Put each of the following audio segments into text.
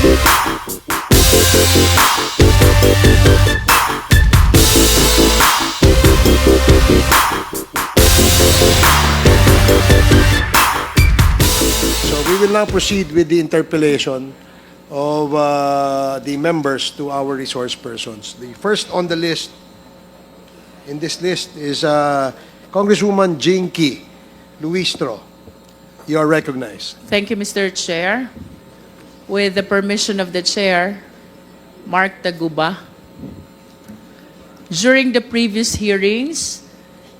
So we will now proceed with the interpellation of the members to our resource persons. The first on the list, in this list, is Congresswoman Jinky Luistro. You are recognized. Thank you, Mr. Chair. With the permission of the Chair, Mark Taguba. During the previous hearings,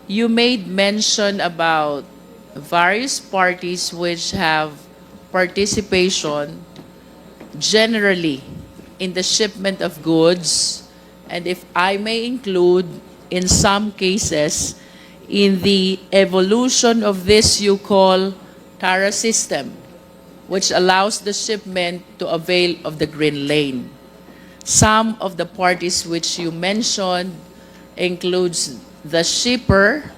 you made mention about various parties which have participation generally in the shipment of goods, and if I may include, in some cases, in the evolution of this you call TARA system, which allows the shipment to avail of the green lane. Some of the parties which you mentioned includes the shipper,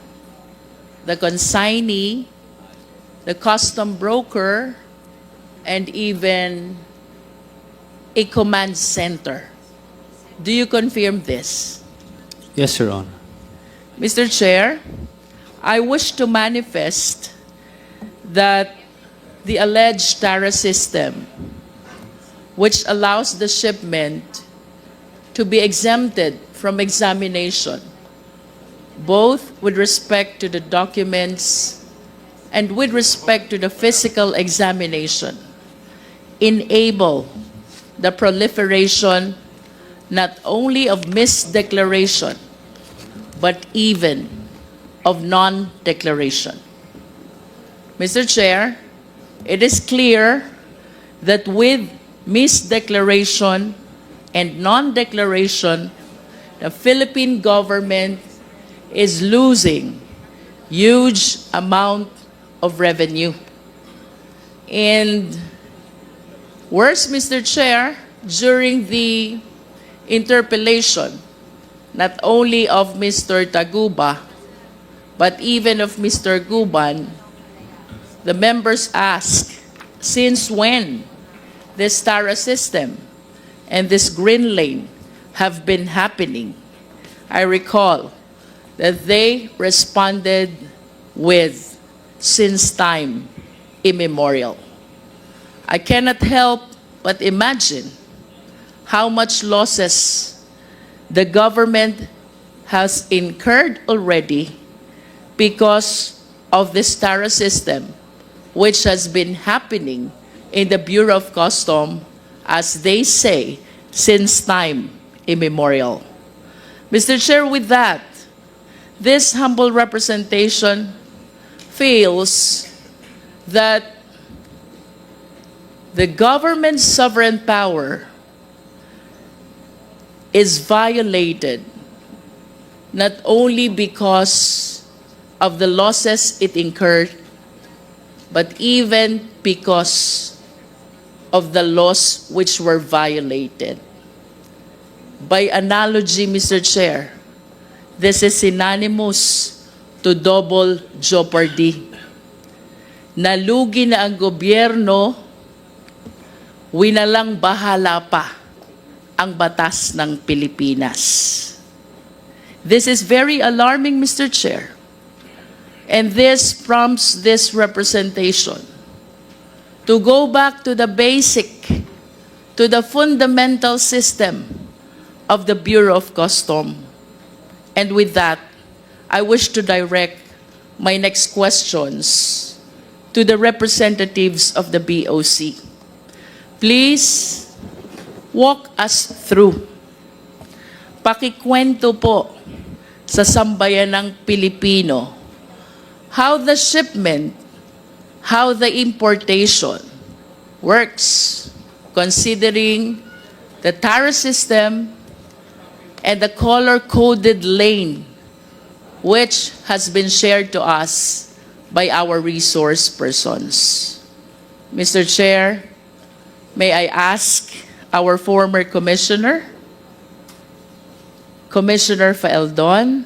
the consignee, the custom broker, and even a command center. Do you confirm this? Yes, Your Honor. Mr. Chair, I wish to manifest that the alleged TARA system, which allows the shipment to be exempted from examination, both with respect to the documents and with respect to the physical examination, enable the proliferation not only of misdeclaration, but even of non-declaration. Mr. Chair, it is clear that with misdeclaration and non-declaration, the Philippine government is losing huge amount of revenue. And worse, Mr. Chair, during the interpellation, not only of Mr. Taguba, but even of Mr. Guban, the members ask, since when this TARA system and this green lane have been happening? I recall that they responded with, since time immemorial. I cannot help but imagine how much losses the government has incurred already because of this TARA system, which has been happening in the Bureau of Customs, as they say, since time immemorial. Mr. Chair, with that, this humble representation feels that the government's sovereign power is violated not only because of the losses it incurred, but even because of the laws which were violated. By analogy, Mr. Chair, this is synonymous to double jeopardy. Nalugi na ang gobyerno, winalang bahala pa ang batas ng Pilipinas. This is very alarming, Mr. Chair. And this prompts this representation to go back to the basic, to the fundamental system of the Bureau of Customs. And with that, I wish to direct my next questions to the representatives of the BOC. Please walk us through. Pakikwento po sa sambayanang Pilipino how the shipment, how the importation works, considering the TARA system and the color-coded lane, which has been shared to us by our resource persons. Mr. Chair, may I ask our former commissioner, Commissioner Faeldon,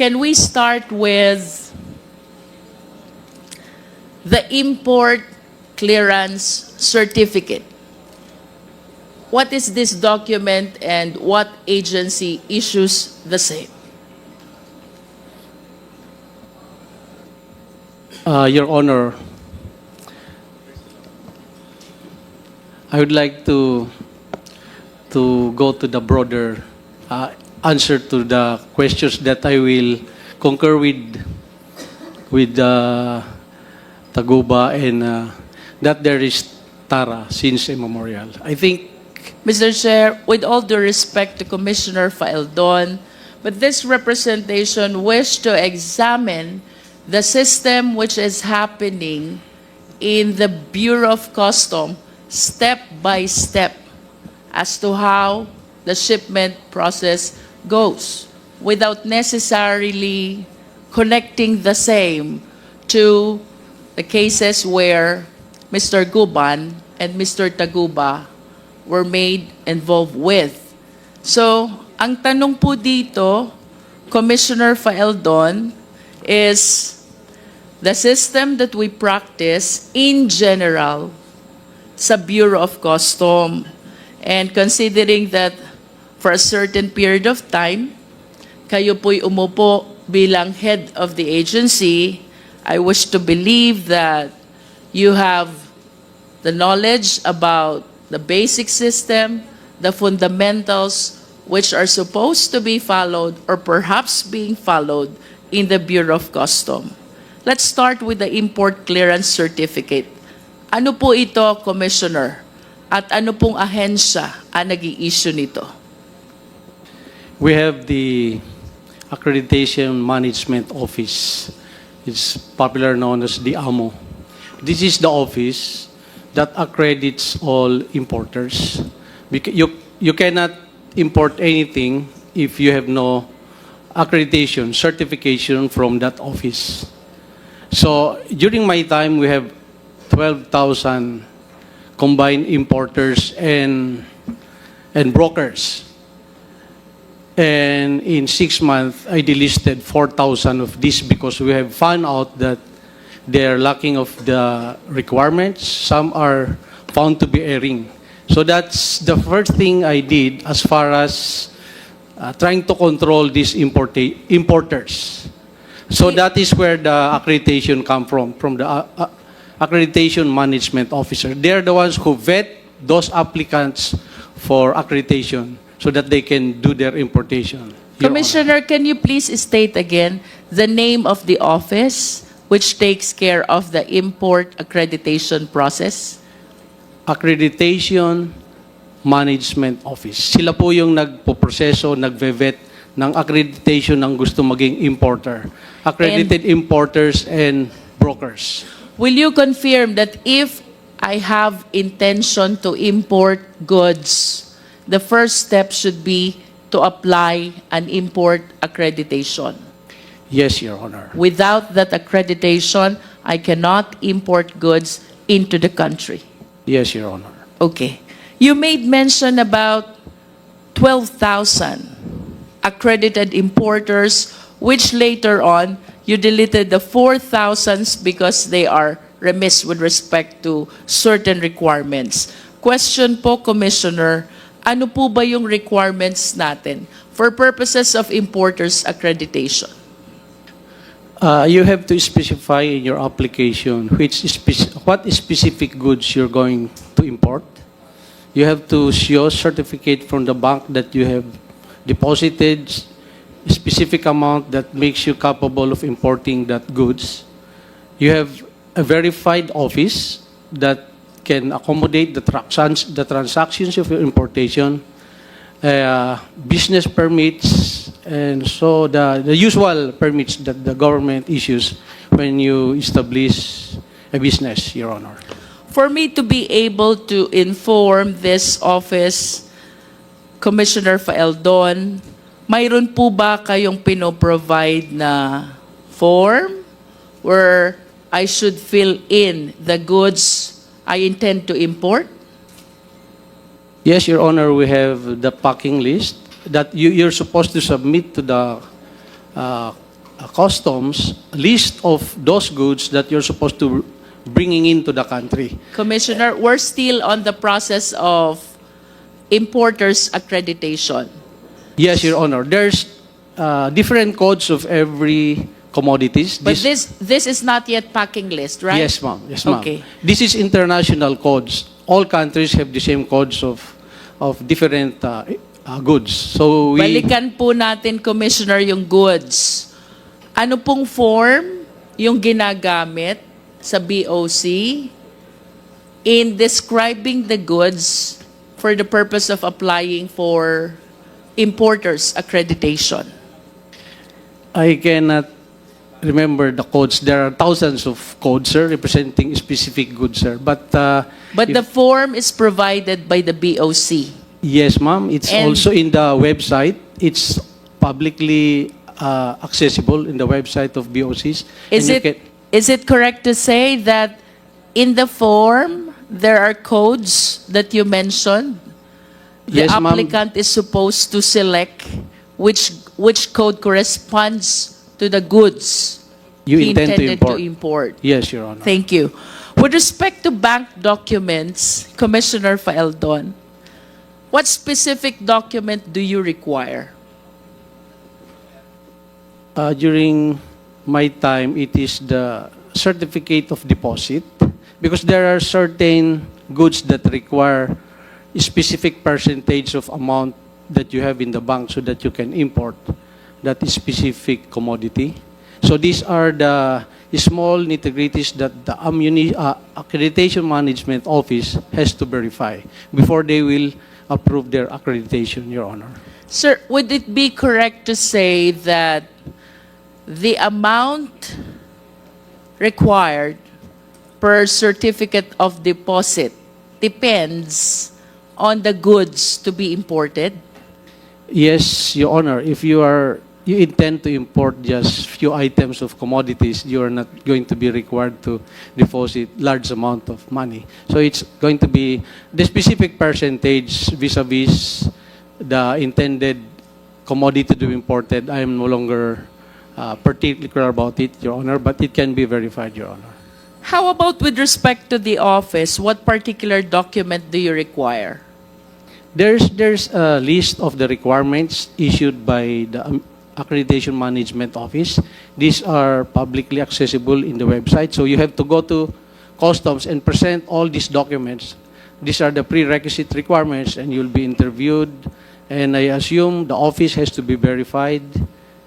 can we start with the import clearance certificate? What is this document and what agency issues the same? Your Honor, I would like to go to the broader answer to the questions that I will concur with Taguba and that there is Tara since immemorial. I think, Mr. Chair, with all due respect to Commissioner Faeldon, but this representation wished to examine the system which is happening in the Bureau of Customs step by step as to how the shipment process goes without necessarily connecting the same to the cases where Mr. Guban and Mr. Taguba were made involved with. So, ang tanong po dito, Commissioner Faeldon, is the system that we practice in general sa Bureau of Customs. And considering that for a certain period of time, kayo po'y umupo bilang head of the agency, I wish to believe that you have the knowledge about the basic system, the fundamentals which are supposed to be followed or perhaps being followed in the Bureau of Customs. Let's start with the import clearance certificate. Ano po ito, Commissioner? At ano pong ahensya ang nag-i-issue nito? we have the Accreditation Management Office. It's popular known as the AMO. This is the office that accredits all importers. You cannot import anything if you have no accreditation, certification from that office. So during my time, we have 12,000 combined importers and brokers. And in 6 months, I delisted 4,000 of this because we have found out that they are lacking of the requirements. Some are found to be erring. So that's the first thing I did as far as trying to control these importers. So that is where the accreditation come from the Accreditation Management Officer. They're the ones who vet those applicants for accreditation so that they can do their importation. Your Commissioner, can you please state again the name of the office which takes care of the import accreditation process? Accreditation Management Office. Sila po yung nagpo-proseso, nagve-vet ng accreditation ng gusto maging importer. Accredited importers and brokers. Will you confirm that if I have intention to import goods, the first step should be to apply an import accreditation? Yes, Your Honor. Without that accreditation, I cannot import goods into the country. Yes, Your Honor. Okay. You made mention about 12,000 accredited importers, which later on you deleted the 4,000s because they are remiss with respect to certain requirements. Question po, Commissioner, ano po ba yung requirements natin for purposes of importers accreditation? You have to specify in your application what specific goods you're going to import. You have to show certificate from the bank that you have deposited a specific amount that makes you capable of importing that goods. You have a verified office that can accommodate the transactions of your importation, business permits, and so the usual permits that the government issues when you establish a business, Your Honor. For me to be able to inform this office, Commissioner Faeldon, mayroon po ba kayong pinoprovide na form where I should fill in the goods I intend to import? Yes, Your Honor, we have the packing list that you're supposed to submit to the customs a list of those goods that you're supposed to bringing into the country. Commissioner, we're still on the process of importers accreditation. Yes, Your Honor. There's different codes of every commodities. But this is not yet packing list, right? Yes, ma'am. Yes, ma'am. Okay. This is international codes. All countries have the same codes of different goods. So we Balikan po natin, Commissioner, yung goods. Ano pong form yung ginagamit sa BOC in describing the goods for the purpose of applying for importers accreditation? I cannot remember the codes. There are thousands of codes, sir, representing specific goods, sir. But The form is provided by the BOC. yes, ma'am. It's And- also in the website. It's publicly accessible in the website of BOCs. Is And you is it correct to say that in the form there are codes that you mentioned? The Yes, ma'am. applicant is supposed to select which code corresponds to the goods You he intend to intended import. Yes, Your Honor. Thank you. With respect to bank documents, Commissioner Faeldon, what specific document do you require? During my time, it is the certificate of deposit because there are certain goods that require a specific percentage of amount that you have in the bank so that you can import that specific commodity. So these are the small nitty-gritties that the Accreditation Management Office has to verify before they will approve their accreditation, Your Honor. Sir, would it be correct to say that the amount required per certificate of deposit depends on the goods to be imported? Yes, Your Honor. If you intend to import just few items of commodities, you are not going to be required to deposit large amount of money. So it's going to be the specific percentage vis-a-vis the intended commodity to be imported. I am no longer particular about it, Your Honor, but it can be verified, Your Honor. How about with respect to the office? What particular document do you require? There's a list of the requirements issued by the Accreditation Management Office. These are publicly accessible in the website. So you have to go to Customs and present all these documents. These are the prerequisite requirements and you'll be interviewed. And I assume the office has to be verified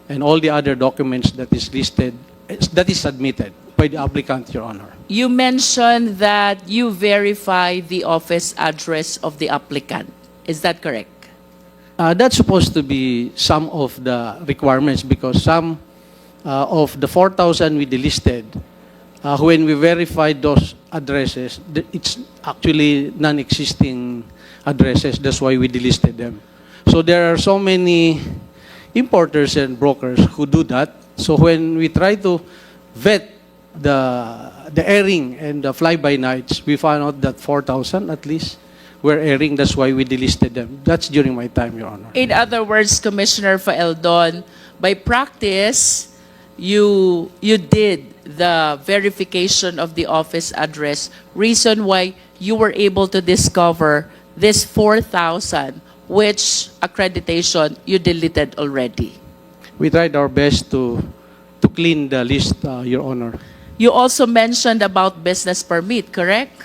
and all the other documents that is listed, that is submitted by the applicant, Your Honor. You mentioned that you verify the office address of the applicant. Is that correct? That's supposed to be some of the requirements because some of the 4,000 we delisted, when we verified those addresses, it's actually non-existing addresses. That's why we delisted them. So there are so many importers and brokers who do that. So when we try to vet the airing and the fly-by-nights, we found out that 4,000 at least were airing. That's why we delisted them. That's during my time, Your Honor. In other words, Commissioner Faeldon, by practice, you did the verification of the office address. Reason why you were able to discover this 4,000, which accreditation you deleted already. We tried our best to clean the list, Your Honor. You also mentioned about business permit, correct?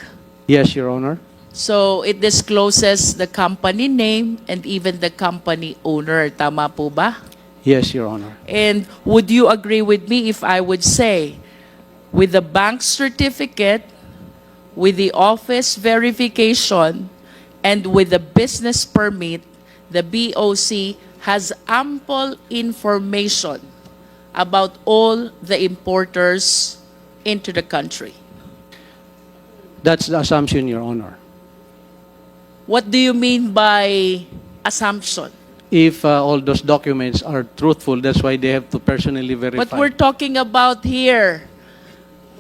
Yes, Your Honor. So it discloses the company name and even the company owner. Tama po ba? Yes, Your Honor. And would you agree with me if I would say, with the bank certificate, with the office verification, and with the business permit, the BOC has ample information about all the importers into the country? That's the assumption, Your Honor. What do you mean by assumption? If all those documents are truthful, that's why they have to personally verify. But we're talking about here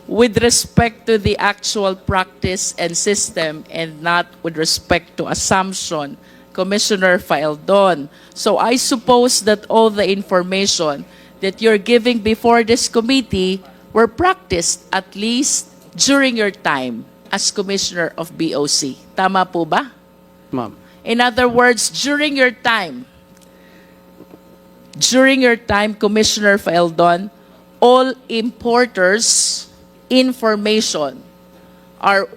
with respect to the actual practice and system and not with respect to assumption, Commissioner Faeldon. So I suppose that all the information that you're giving before this committee were practiced at least during your time as Commissioner of BOC. Tama po ba? Ma'am. In other words, during your time, Commissioner Faeldon, all importers' information are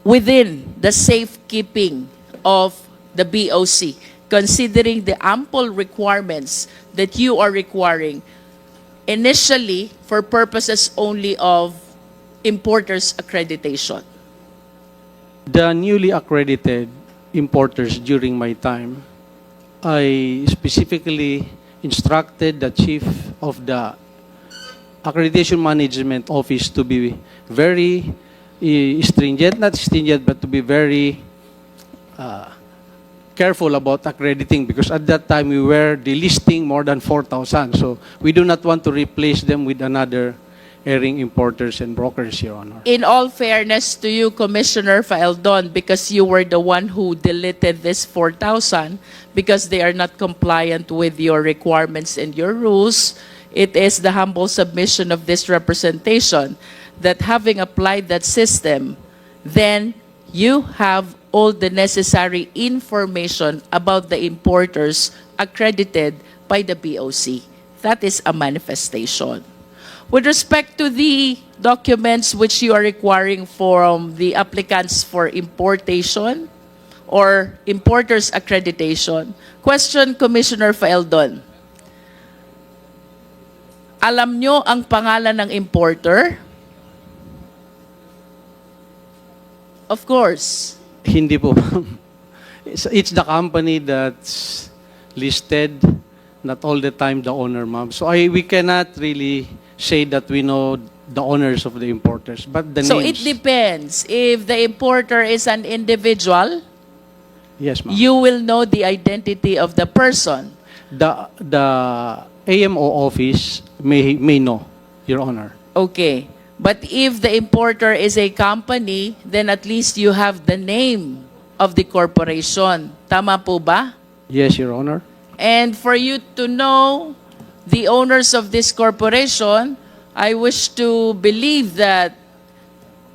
within the safekeeping of the BOC, considering the ample requirements that you are requiring initially for purposes only of importers' accreditation. The newly accredited importers during my time, I specifically instructed the chief of the accreditation management office to be very stringent, not stringent, but to be very careful about accrediting, because at that time we were delisting more than 4,000. So we do not want to replace them with another erring importers and brokers, Your Honor. In all fairness to you, Commissioner Faeldon, because you were the one who deleted this 4,000 because they are not compliant with your requirements and your rules, it is the humble submission of this representation that having applied that system, then you have all the necessary information about the importers accredited by the BOC. That is a manifestation. With respect to the documents which you are requiring from the applicants for importation or importers accreditation, question Commissioner Faeldon. Alam nyo ang pangalan ng importer? Of course. Hindi po. It's the company that's listed, not all the time the owner, ma'am. So we cannot really say that we know the owners of the importers, but the So names. it depends. If the importer is an individual, Yes, ma'am. you will know the identity of the person. The AMO office may know, Your Honor. Okay. But if the importer is a company, then at least you have the name of the corporation. Tama po ba? Yes, Your Honor. And for you to know the owners of this corporation, I wish to believe that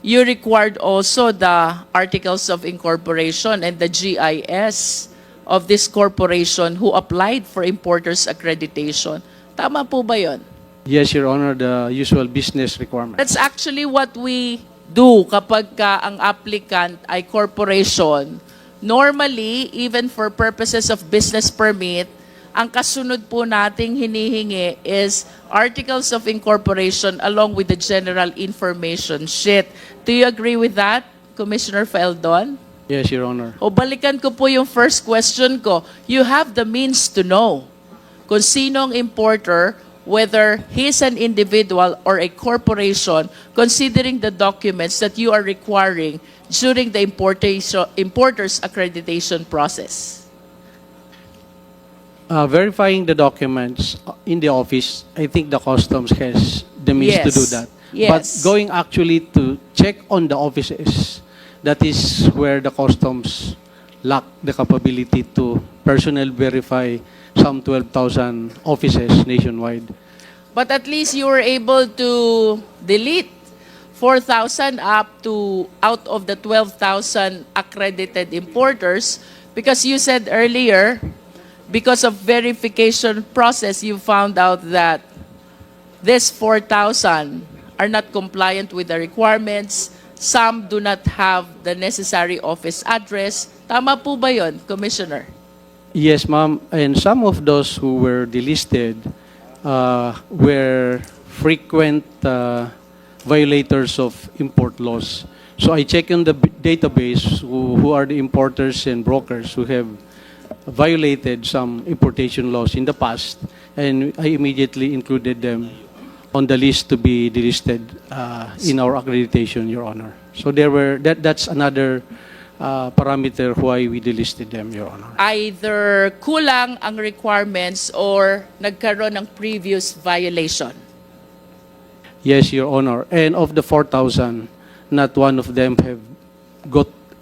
you required also the articles of incorporation and the GIS of this corporation who applied for importers accreditation. Tama po ba yun? Yes, Your Honor, the usual business requirement. That's actually what we do kapag ka ang applicant ay corporation. Normally, even for purposes of business permit, ang kasunod po nating hinihingi is articles of incorporation along with the general information sheet. Do you agree with that, Commissioner Faeldon? Yes, Your Honor. O balikan ko po yung first question ko. You have the means to know kung sinong importer, whether he's an individual or a corporation, considering the documents that you are requiring during the importer's accreditation process. Verifying the documents in the office, I think the customs has the means to do that. Yes. But going actually to check on the offices, that is where the customs lack the capability to personally verify some 12,000 offices nationwide. But at least you were able to delete 4,000 out of the 12,000 accredited importers, because you said earlier, because of verification process, you found out that this 4,000 are not compliant with the requirements. Some do not have the necessary office address. Tama po ba yun, Commissioner? Yes, ma'am. And some of those who were delisted were frequent violators of import laws. So I checked in the database who are the importers and brokers who have violated some importation laws in the past, and I immediately included them on the list to be delisted in our accreditation, Your Honor. So that's another parameter why we delisted them, Your Honor. Either kulang ang requirements or nagkaroon ng previous violation. Yes, Your Honor. And of the 4,000, not one of them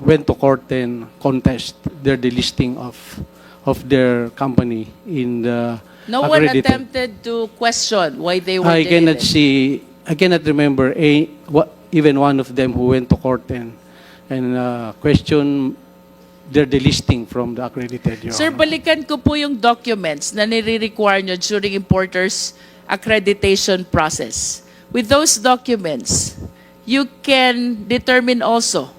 went to court and contest their delisting of of their company in the No one accredited. attempted to question why they were I cannot deleted. I cannot remember even one of them who went to court and questioned their delisting from the accredited, Your Sir, Honor. balikan ko po yung documents na nire-require nyo during importer's accreditation process. With those documents, you can determine also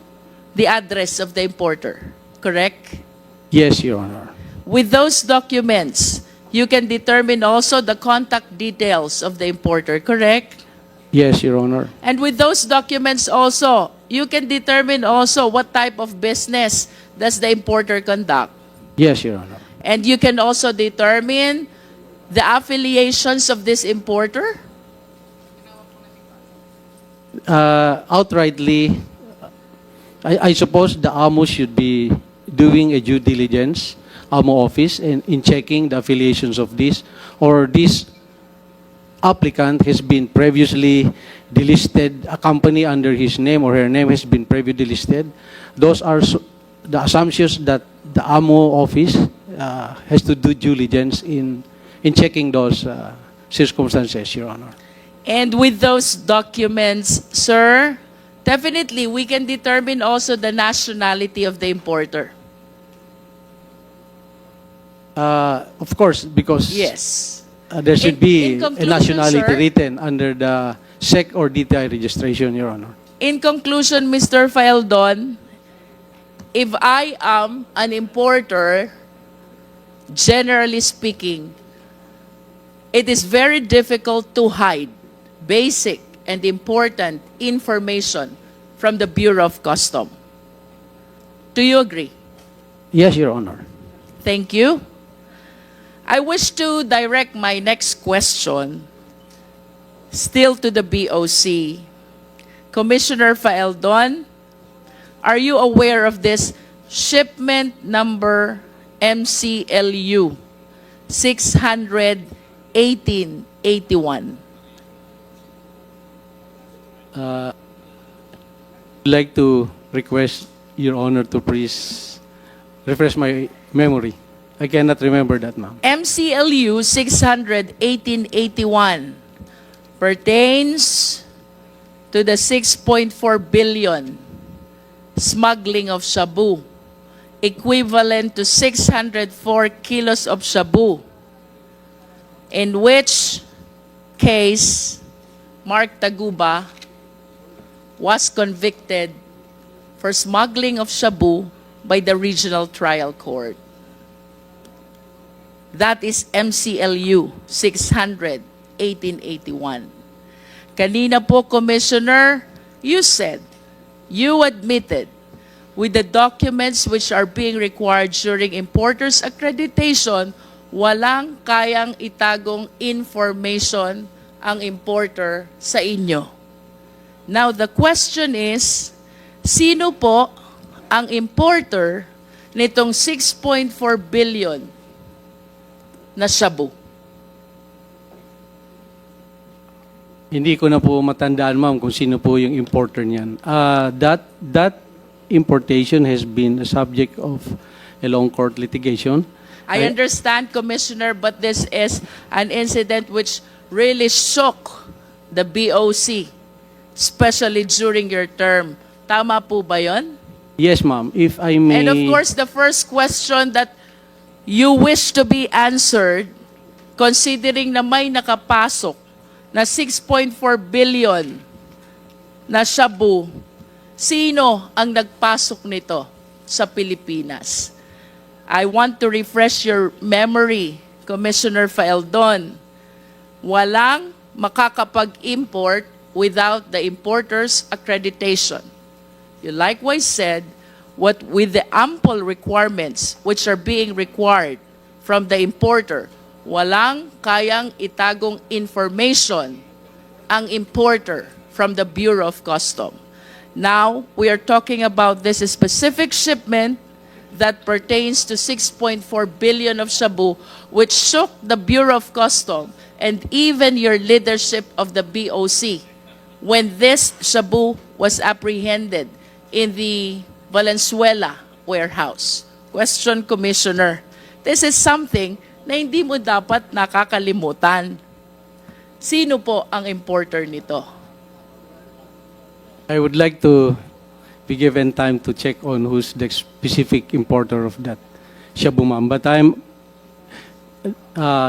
the address of the importer, correct? Yes, Your Honor. With those documents, you can determine also the contact details of the importer, correct? Yes, Your Honor. And with those documents also, you can determine also what type of business does the importer conduct. Yes, Your Honor. And you can also determine the affiliations of this importer. Outrightly, I suppose the AMO should be doing a due diligence, AMO office, in checking the affiliations of this, or this applicant has been previously delisted, a company under his name or her name has been previously delisted. Those are the assumptions that the AMO office has to do due diligence in checking those circumstances, Your Honor. And with those documents, sir, definitely we can determine also the nationality of the importer. Of course, because Yes. there should be In a conclusion, nationality sir, written under the SEC or DTI registration, Your Honor. In conclusion, Mr. Faeldon, if I am an importer, generally speaking, it is very difficult to hide basic and important information from the Bureau of Customs. Do you agree? Yes, Your Honor. Thank you. I wish to direct my next question still to the BOC. Commissioner Faeldon, are you aware of this shipment number MCLU 61881? I'd like to request Your Honor to please refresh my memory. I cannot remember that, ma'am. MCLU 61881 pertains to the 6.4 billion smuggling of shabu, equivalent to 604 kilos of shabu, in which case Mark Taguba was convicted for smuggling of shabu by the regional trial court. That is MCLU 61881. Kanina po, Commissioner, you said, you admitted with the documents which are being required during importer's accreditation, walang kayang itagong information ang importer sa inyo. Now, the question is, sino po ang importer nitong 6.4 billion na shabu? Hindi ko na po matandaan, ma'am, kung sino po yung importer niyan. That importation has been a subject of a long court litigation. I understand, Commissioner, but this is an incident which really shook the BOC, especially during your term. Tama po ba yon? Yes, ma'am. If I may... And of course, the first question that you wish to be answered, considering na may nakapasok na 6.4 billion na shabu, sino ang nagpasok nito sa Pilipinas? I want to refresh your memory, Commissioner Faeldon. Walang makakapag-import without the importer's accreditation. You likewise said, what with the ample requirements which are being required from the importer, walang kayang itagong information ang importer from the Bureau of Customs. Now, we are talking about this specific shipment that pertains to 6.4 billion of shabu, which shook the Bureau of Customs and even your leadership of the BOC when this shabu was apprehended in the Valenzuela warehouse. Question, Commissioner, This is something na hindi mo dapat nakakalimutan. Sino po ang importer nito? I would like to be given time to check on who's the specific importer of that shabu, ma'am. But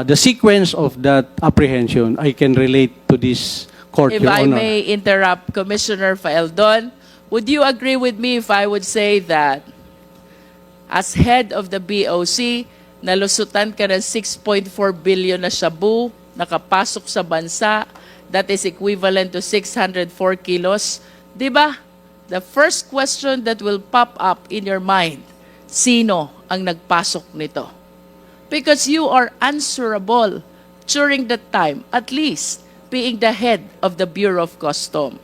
the sequence of that apprehension, I can relate to this court, If Your I Honor. may interrupt, Commissioner Faeldon, would you agree with me if I would say that as head of the BOC, nalusutan ka ng 6.4 billion na shabu, nakapasok sa bansa, that is equivalent to 604 kilos. Diba? The first question that will pop up in your mind, sino ang nagpasok nito? Because you are answerable during that time, at least being the head of the Bureau of Customs.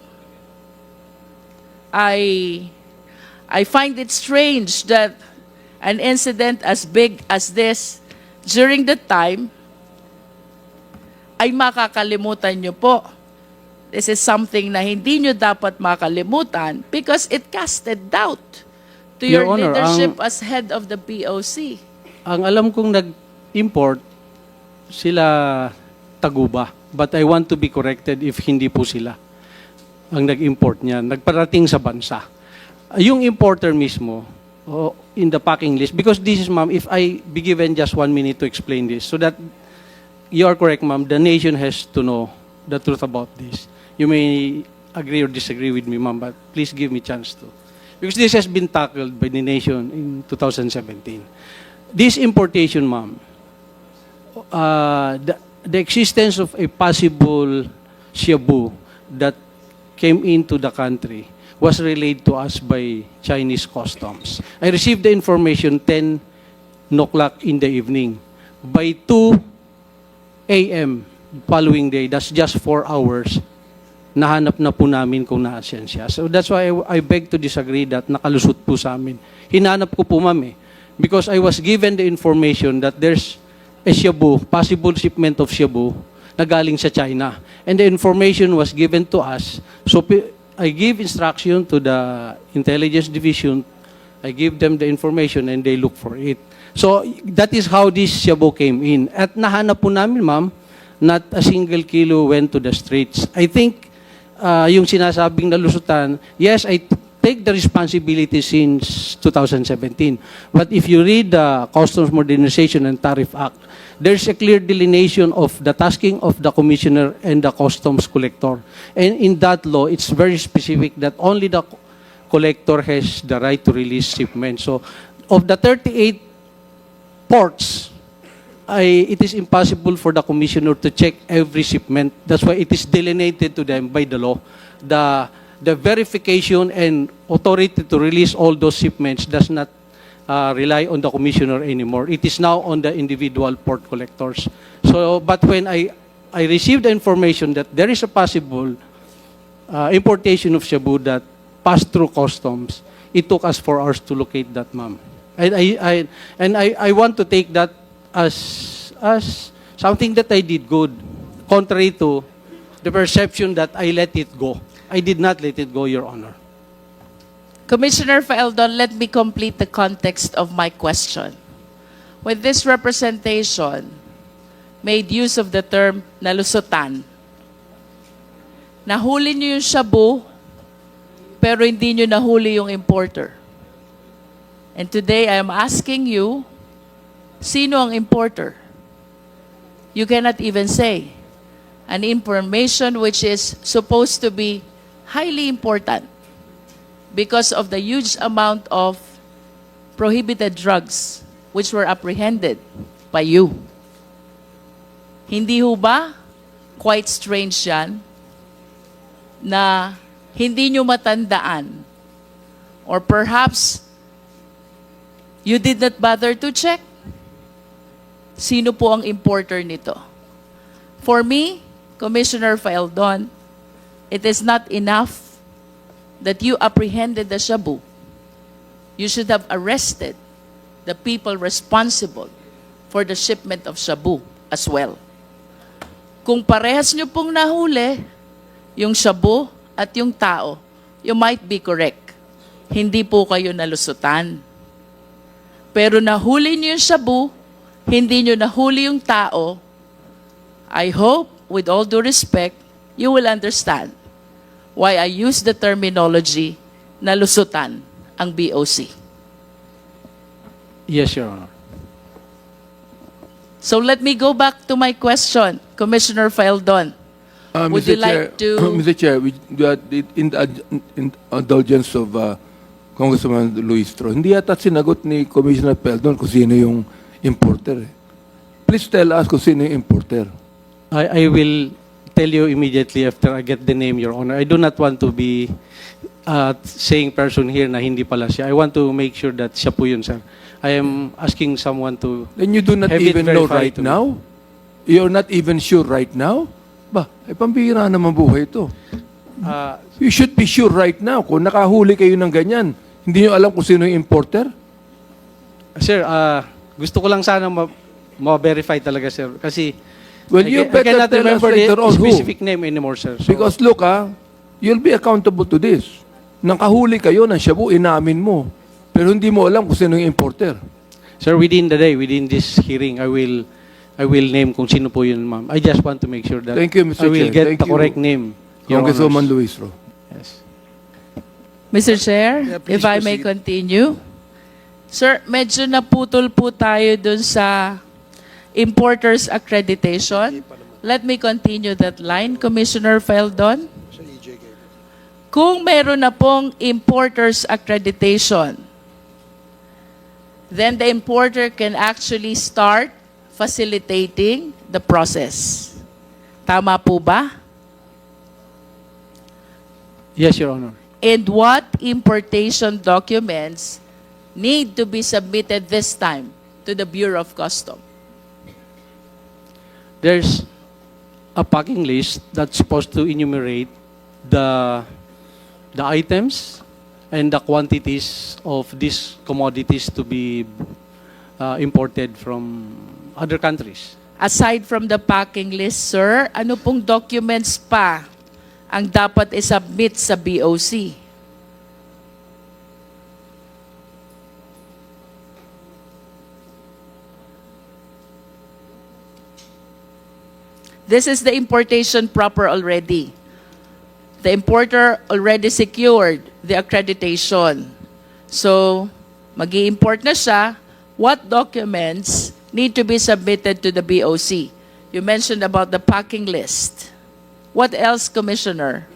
I find it strange that an incident as big as this, during the time, ay makakalimutan nyo po. This is something na hindi nyo dapat makalimutan because it casted doubt to your Your Honor, leadership as head of the BOC. Ang alam kong nag-import, sila Taguba. But I want to be corrected if hindi po sila ang nag-import niya. Nagparating sa bansa. Yung importer mismo, in the packing list, because this is, ma'am, if I be given just 1 minute to explain this, so that you are correct, ma'am, the nation has to know the truth about this. You may agree or disagree with me, ma'am, but please give me chance to. Because this has been tackled by the nation in 2017. This importation, ma'am, the existence of a possible shabu that came into the country was relayed to us by Chinese customs. I received the information 10 o'clock in the evening. By 2 a.m. following day, that's just 4 hours, nahanap na po namin kung naasan siya. So that's why I beg to disagree that nakalusot po sa amin. Hinanap ko po, ma'am, because I was given the information that there's a shabu, possible shipment of shabu, na galing sa China. And the information was given to us. So I give instruction to the intelligence division. I give them the information and they look for it. So that is how this shabu came in. At nahanap po namin, ma'am, not a single kilo went to the streets. I think yung sinasabing nalusutan, yes, I take the responsibility since 2017. But if you read the Customs Modernization and Tariff Act, there's a clear delineation of the tasking of the commissioner and the customs collector. And in that law, it's very specific that only the collector has the right to release shipments. So of the 38 ports, it is impossible for the commissioner to check every shipment. That's why it is delineated to them by the law. The verification and authority to release all those shipments does not rely on the commissioner anymore. It is now on the individual port collectors. So, but when I received the information that there is a possible importation of shabu that passed through customs, it took us 4 hours to locate that, ma'am. And I want to take that as something that I did good, contrary to the perception that I let it go. I did not let it go, Your Honor. Commissioner Faeldon, let me complete the context of my question. When this representation made use of the term nalusutan, nahuli niyo yung shabu, pero hindi niyo nahuli yung importer. And today, I am asking you, sino ang importer? You cannot even say an information which is supposed to be highly important because of the huge amount of prohibited drugs which were apprehended by you. Hindi ho ba quite strange yan na hindi nyo matandaan or perhaps you did not bother to check sino po ang importer nito? For me, Commissioner Faeldon, it is not enough that you apprehended the shabu. You should have arrested the people responsible for the shipment of shabu as well. Kung parehas nyo pong nahuli, yung shabu at yung tao, you might be correct. Hindi po kayo nalusutan. Pero nahuli nyo yung shabu, hindi nyo nahuli yung tao, I hope, with all due respect, you will understand why I use the terminology nalusutan ang BOC. Yes, Your Honor. So let me go back to my question, Commissioner Faeldon. Would you like to... Mr. Chair, in the indulgence of Congresswoman Luistro, hindi yata sinagot ni Commissioner Faeldon kung sino yung importer. Please tell us kung sino yung importer. I will tell you immediately after I get the name, Your Honor. I do not want to be saying person here na hindi pala siya. I want to make sure that siya po yun, sir. I am asking someone to... Then you do not have it even know verified right to me. now? You're not even sure right now? Ba, ay pambihira naman buhay ito. You should be sure right now. Kung nakahuli kayo ng ganyan, hindi nyo alam kung sino yung importer? Sir, gusto ko lang sana ma-verify talaga, sir. Kasi Well, you I better cannot tell us remember later the on who. specific name anymore, sir. So, Because look, you'll be accountable to this. Nang kahuli kayo ng shabu, inamin mo. Pero hindi mo alam kung sino yung importer. sir, within the day, within this hearing, I will name kung sino po yun, ma'am. I just want to make sure that Thank you, Mr. I will Chair. get Thank the you. correct name. Your Congresswoman Honors. Luistro. Yes. Mr. Chair, Yeah, please if I may proceed. continue. Sir, medyo naputol po tayo dun sa importers accreditation. Let me continue that line, Commissioner Faeldon. Kung meron na pong importers accreditation, then the importer can actually start facilitating the process. Tama po ba? Yes, Your Honor. And what importation documents need to be submitted this time to the Bureau of Customs? There's a packing list that's supposed to enumerate the items and the quantities of these commodities to be imported from other countries. Aside from the packing list, sir, ano pong documents pa ang dapat isubmit sa BOC? This is the importation proper already. The importer already secured the accreditation. So, mag-i-import na siya. What documents need to be submitted to the BOC? You mentioned about the packing list. What else, Commissioner?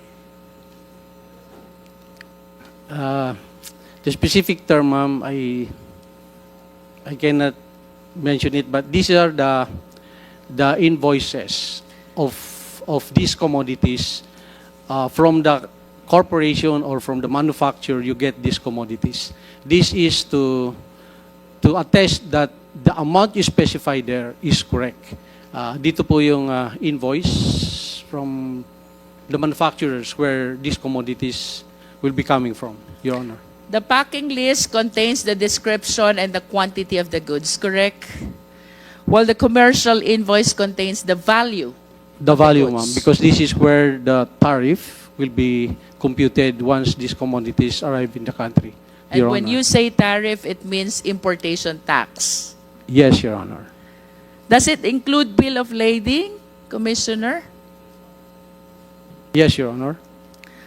The specific term, ma'am, I cannot mention it, but these are the invoices of these commodities from the corporation or from the manufacturer. You get these commodities. This is to attest that the amount you specify there is correct. Dito po yung invoice from the manufacturers where these commodities will be coming from, Your Honor. The packing list contains the description and the quantity of the goods, correct? While the commercial invoice contains the value. The of the value, goods. ma'am, because this is where the tariff will be computed once these commodities arrive in the country, And Your when Honor. you say tariff, it means importation tax. Yes, Your Honor. Does it include bill of lading, Commissioner? Yes, Your Honor.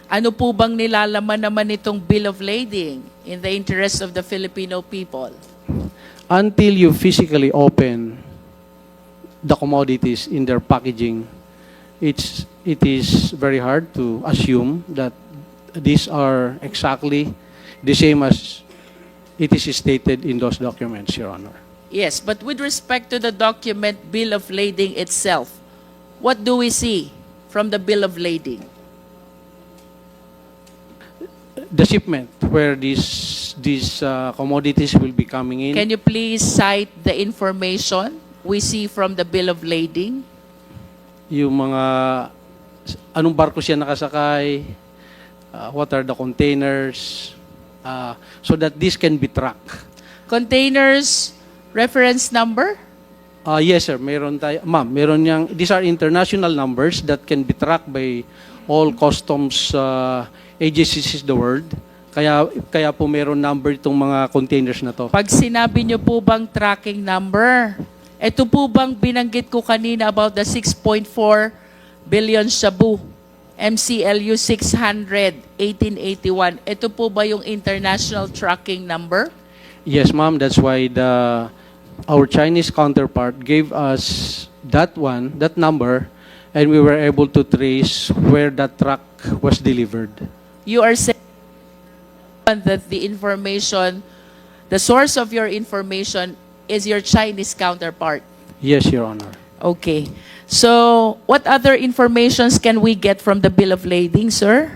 Ano po bang nilalaman naman itong bill of lading in the interest of the Filipino people? Until you physically open the commodities in their packaging, it is very hard to assume that these are exactly the same as it is stated in those documents, Your Honor. Yes, but with respect to the document bill of lading itself, what do we see from the bill of lading? The shipment where these commodities will be coming in. Can you please cite the information we see from the bill of lading? Yung mga anong barko siya nakasakay, what are the containers, so that this can be tracked. Containers, reference number? Yes, sir. Meron tayo. Ma'am, meron niyang, these are international numbers that can be tracked by all customs agencies in the world. Kaya po meron number itong mga containers na to. Pag sinabi niyo po bang tracking number, Ito po bang binanggit ko kanina about the 6.4 billion shabu, MCLU 600, 1881, ito po ba yung international tracking number? Yes, ma'am. That's why our Chinese counterpart gave us that number, and we were able to trace where that truck was delivered. You are saying that the information, the source of your information is your Chinese counterpart. Yes, Your Honor. Okay. So, what other informations can we get from the bill of lading, sir?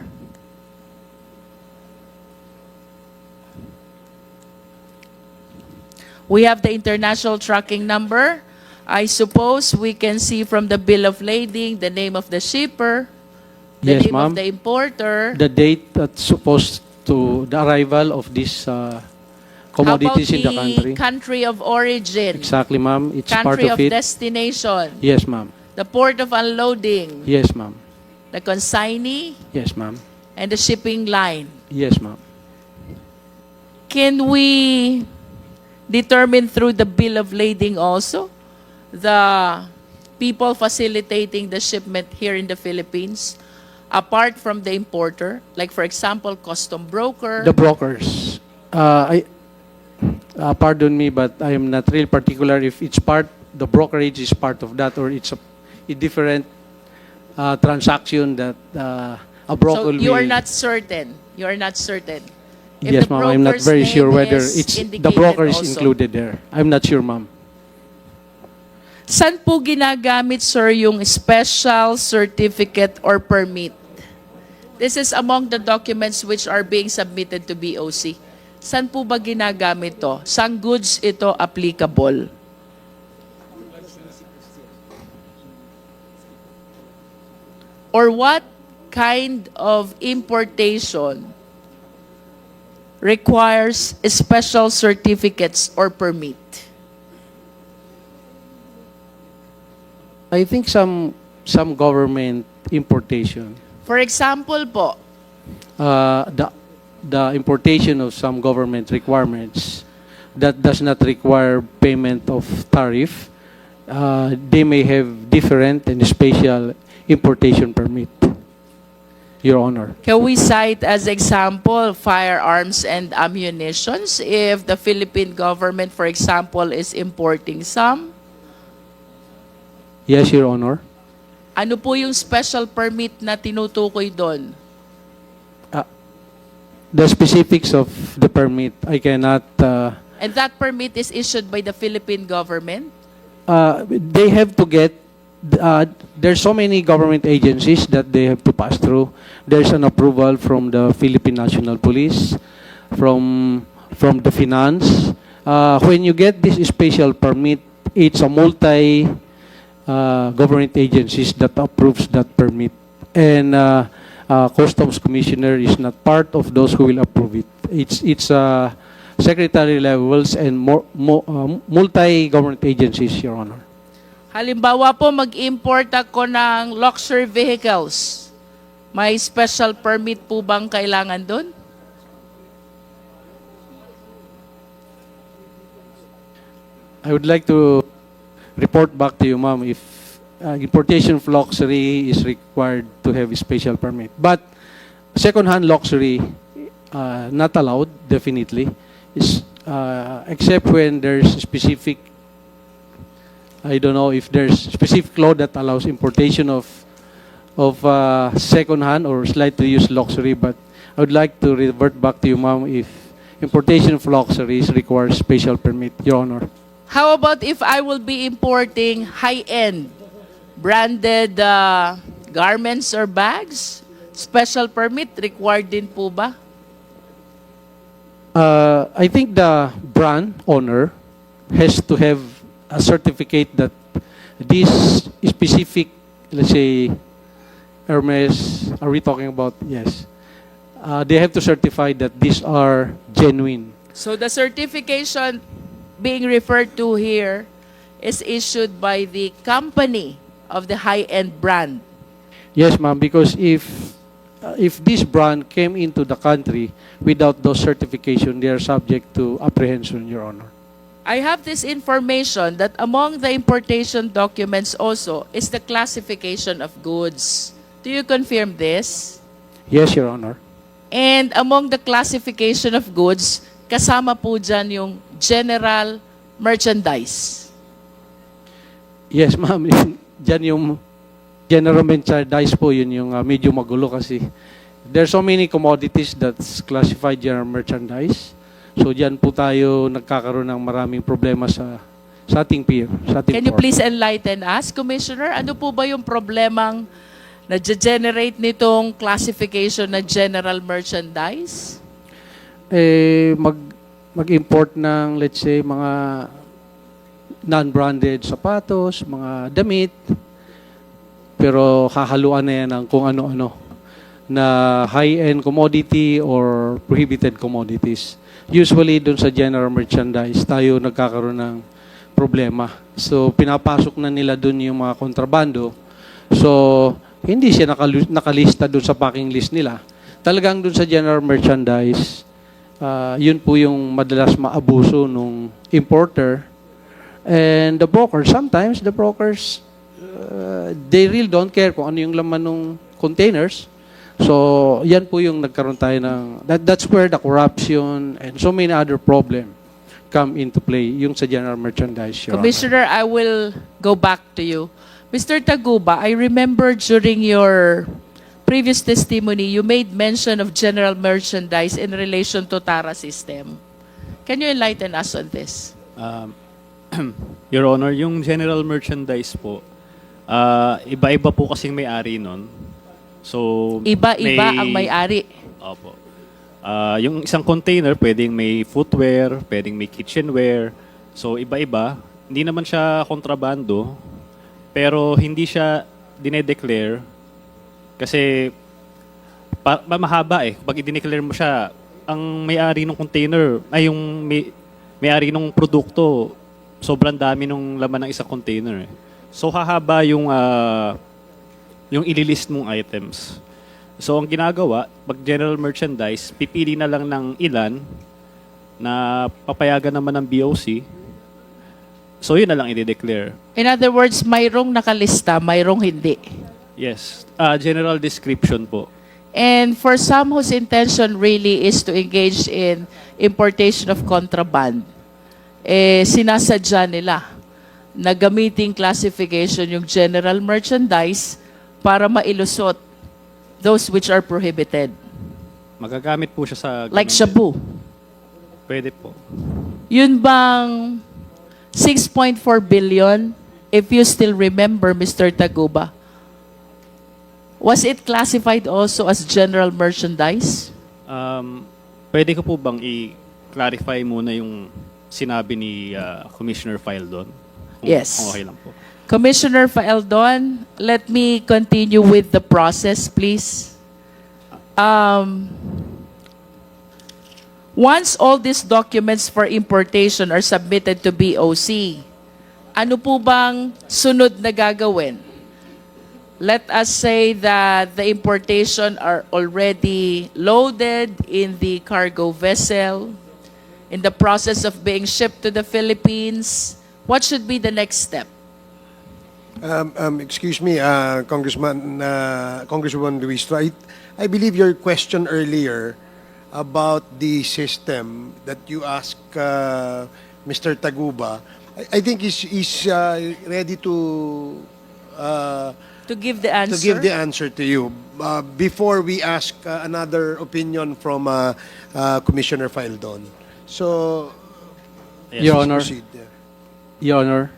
We have the international tracking number. I suppose we can see from the bill of lading the name of the shipper, the Yes, name ma'am. of the importer. The date that's supposed to the arrival of these commodities in the How about country. the country of origin, Exactly, ma'am. It's part country of of it. destination, Yes, ma'am. the port of unloading, Yes, ma'am. the consignee, Yes, ma'am. and the shipping line? Yes, ma'am. Can we determine through the bill of lading also the people facilitating the shipment here in the Philippines, apart from the importer? Like, for example, custom broker. The brokers. Pardon me, but I am not real particular if it's the brokerage is part of that, or it's a different transaction that a broker So will. you are not certain. You are not certain. If Yes, the ma'am. I'm not broker's very sure name whether is it's the indicated broker is also. included there. I'm not sure, ma'am. Saan po ginagamit, sir, yung special certificate or permit? This is among the documents which are being submitted to BOC. Saan po ba ginagamit to? Saan goods ito applicable? Or what kind of importation requires special certificates or permit? I think some government importation, For example po, the importation of some government requirements that does not require payment of tariff, they may have different and special importation permit, Your Honor. can we cite as example firearms and ammunitions if the Philippine government, for example, is importing some? Yes, Your Honor. Ano po yung special permit na tinutukoy doon? The specifics of the permit, I cannot. And that permit is issued by the Philippine government? They have to get. There's so many government agencies that they have to pass through. There's an approval from the Philippine National Police, from the finance. When you get this special permit, it's a government agencies that approves that permit, and Customs Commissioner is not part of those who will approve it. It's secretary levels and multi-government agencies, Your Honor. Halimbawa po, mag-import ako ng luxury vehicles. May special permit po bang kailangan doon? I would like to report back to you, ma'am, if importation of luxury is required to have a special permit. But second-hand luxury, not allowed, definitely, is, except when there's specific, I don't know if there's specific law that allows importation of second-hand or slightly used luxury, but I would like to revert back to you, ma'am, if importation of luxuries requires special permit, Your Honor. How about if I will be importing high-end branded garments or bags? Special permit required din po ba? I think the brand owner has to have a certificate that this specific, let's say, Hermes, are we talking about? Yes. They have to certify that these are genuine. So the certification being referred to here is issued by the company of the high-end brand. Yes, ma'am, because if this brand came into the country without those certification, they are subject to apprehension, Your Honor. I have this information that among the importation documents also is the classification of goods. Do you confirm this? Yes, Your Honor. And among the classification of goods, kasama po dyan yung general merchandise. Yes, ma'am. Diyan yung general merchandise po, yun yung medyo magulo kasi there's so many commodities that's classified general merchandise. So diyan po tayo nagkakaroon ng maraming problema sa ating peer, sa ating Can you court. please enlighten us, Commissioner? Ano po ba yung problemang na-generate nitong classification na general merchandise? Mag-import ng, let's say, mga non-branded sapatos, mga damit, pero hahaluan na yan ng kung ano-ano na high-end commodity or prohibited commodities. Usually, dun sa general merchandise, tayo nagkakaroon ng problema. So, pinapasok na nila dun yung mga kontrabando. So, hindi siya nakalista dun sa packing list nila. Talagang dun sa general merchandise, yun po yung madalas maabuso nung importer. And the brokers, sometimes the brokers, they really don't care kung ano yung laman ng containers. So, yan po yung nagkaroon tayo ng, that's where the corruption and so many other problems come into play, yung sa general merchandise. Your Commissioner, I will go back to you. Mr. Taguba, I remember during your previous testimony, you made mention of general merchandise in relation to TARA system. Can you enlighten us on this? Your Honor, yung general merchandise po, iba-iba po kasing may-ari nun. So, Iba-iba ang may-ari. Opo. Yung isang container, pwedeng may footwear, pwedeng may kitchenware. So, iba-iba. Hindi naman siya kontrabando, pero hindi siya dinedeclare kasi mahaba eh. Pag i-declare mo siya, ang may-ari ng container, ay yung may-ari ng produkto, sobrang dami ng laman ng isang container eh. So, hahaba yung ililist mong items. So, ang ginagawa, pag general merchandise, pipili na lang ng ilan na papayagan naman ng BOC. So, yun na lang i-declare. In other words, mayroong nakalista, mayroong hindi. Yes. General description po. And for some whose intention really is to engage in importation of contraband, sinasadya nila na gamiting classification yung general merchandise para mailusot those which are prohibited. Magagamit po siya sa... Like shabu. Pwede po. Yun bang 6.4 billion, if you still remember, Mr. Taguba, was it classified also as general merchandise? Pwede ko po bang i-clarify muna yung sinabi ni Commissioner Faeldon? Yes. Kung okay lang po. Commissioner Faeldon, let me continue with the process, please. Once all these documents for importation are submitted to BOC, ano po bang sunod na gagawin? Let us say that the importation are already loaded in the cargo vessel, in the process of being shipped to the Philippines. What should be the next step? Excuse me, Congresswoman Luistro, I believe your question earlier about the system that you asked Mr. Taguba, I think he's ready to give the answer? to give the answer to you. Before we ask another opinion from Commissioner Faeldon. So, Yes, Your please Honor, proceed. Your Honor,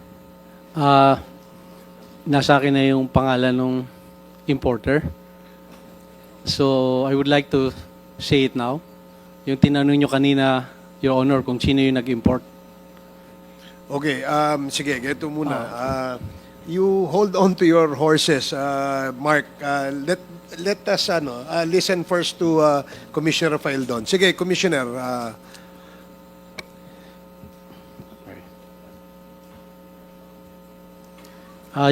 nasa akin na yung pangalan ng importer. So, I would like to say it now. Yung tinanong nyo kanina, Your Honor, kung sino yung nag-import. Okay, sige, ganito muna. You hold on to your horses, Mark. Let us listen first to Commissioner Faeldon. Sige, Commissioner.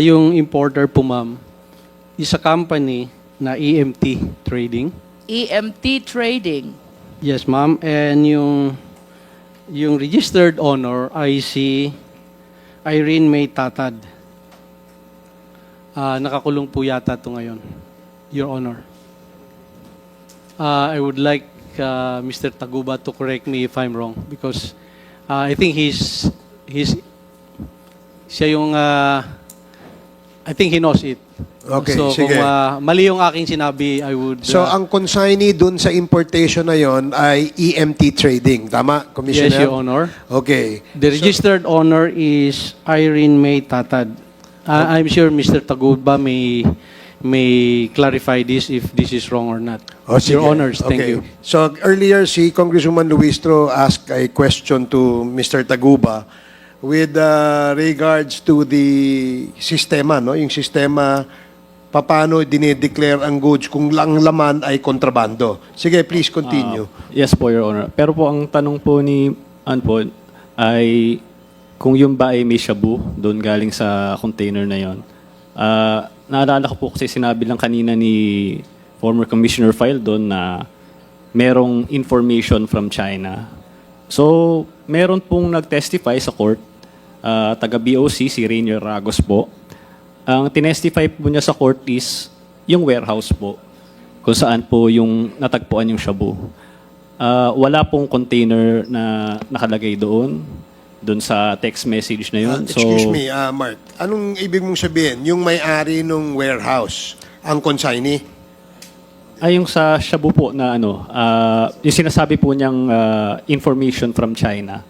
Yung importer po, ma'am, is a company na EMT Trading. EMT Trading. Yes, ma'am. And yung yung registered owner ay si Irene May Tatad. Nakakulong po yata ito ngayon, Your Honor. I would like Mr. Taguba to correct me if I'm wrong because I think siya yung I think he knows it. Okay, so sige. kung mali yung aking sinabi, I would... So, ang consignee dun sa importation na yon ay EMT Trading. Tama, Commissioner? Yes, Your Honor. Okay. The registered owner is Irene May Tatad. I'm sure Mr. Taguba may clarify this if this is wrong or not. Oh, sige. Your Honors, thank Okay. you. So, earlier, si Congresswoman Luistro asked a question to Mr. Taguba with regards to the sistema, no? Yung sistema, paano dinideclare ang goods kung lang laman ay kontrabando. Sige, please continue. Yes po, Your Honor. Pero po, ang tanong po ni Anpo ay kung yung ba ay may shabu doon galing sa container na yon. Naalala ko po kasi sinabi lang kanina ni former Commissioner Faeldon na merong information from China. So, meron pong nag-testify sa court, taga-BOC, si Rainier Ragos po. Ang tinestify po niya sa court is yung warehouse po, kung saan po yung natagpuan yung shabu. Wala pong container na nakalagay doon sa text message na yun. Excuse me, Mark. Anong ibig mong sabihin? Yung may-ari ng warehouse, ang consignee? Ay, yung sa shabu po na yung sinasabi po niyang information from China.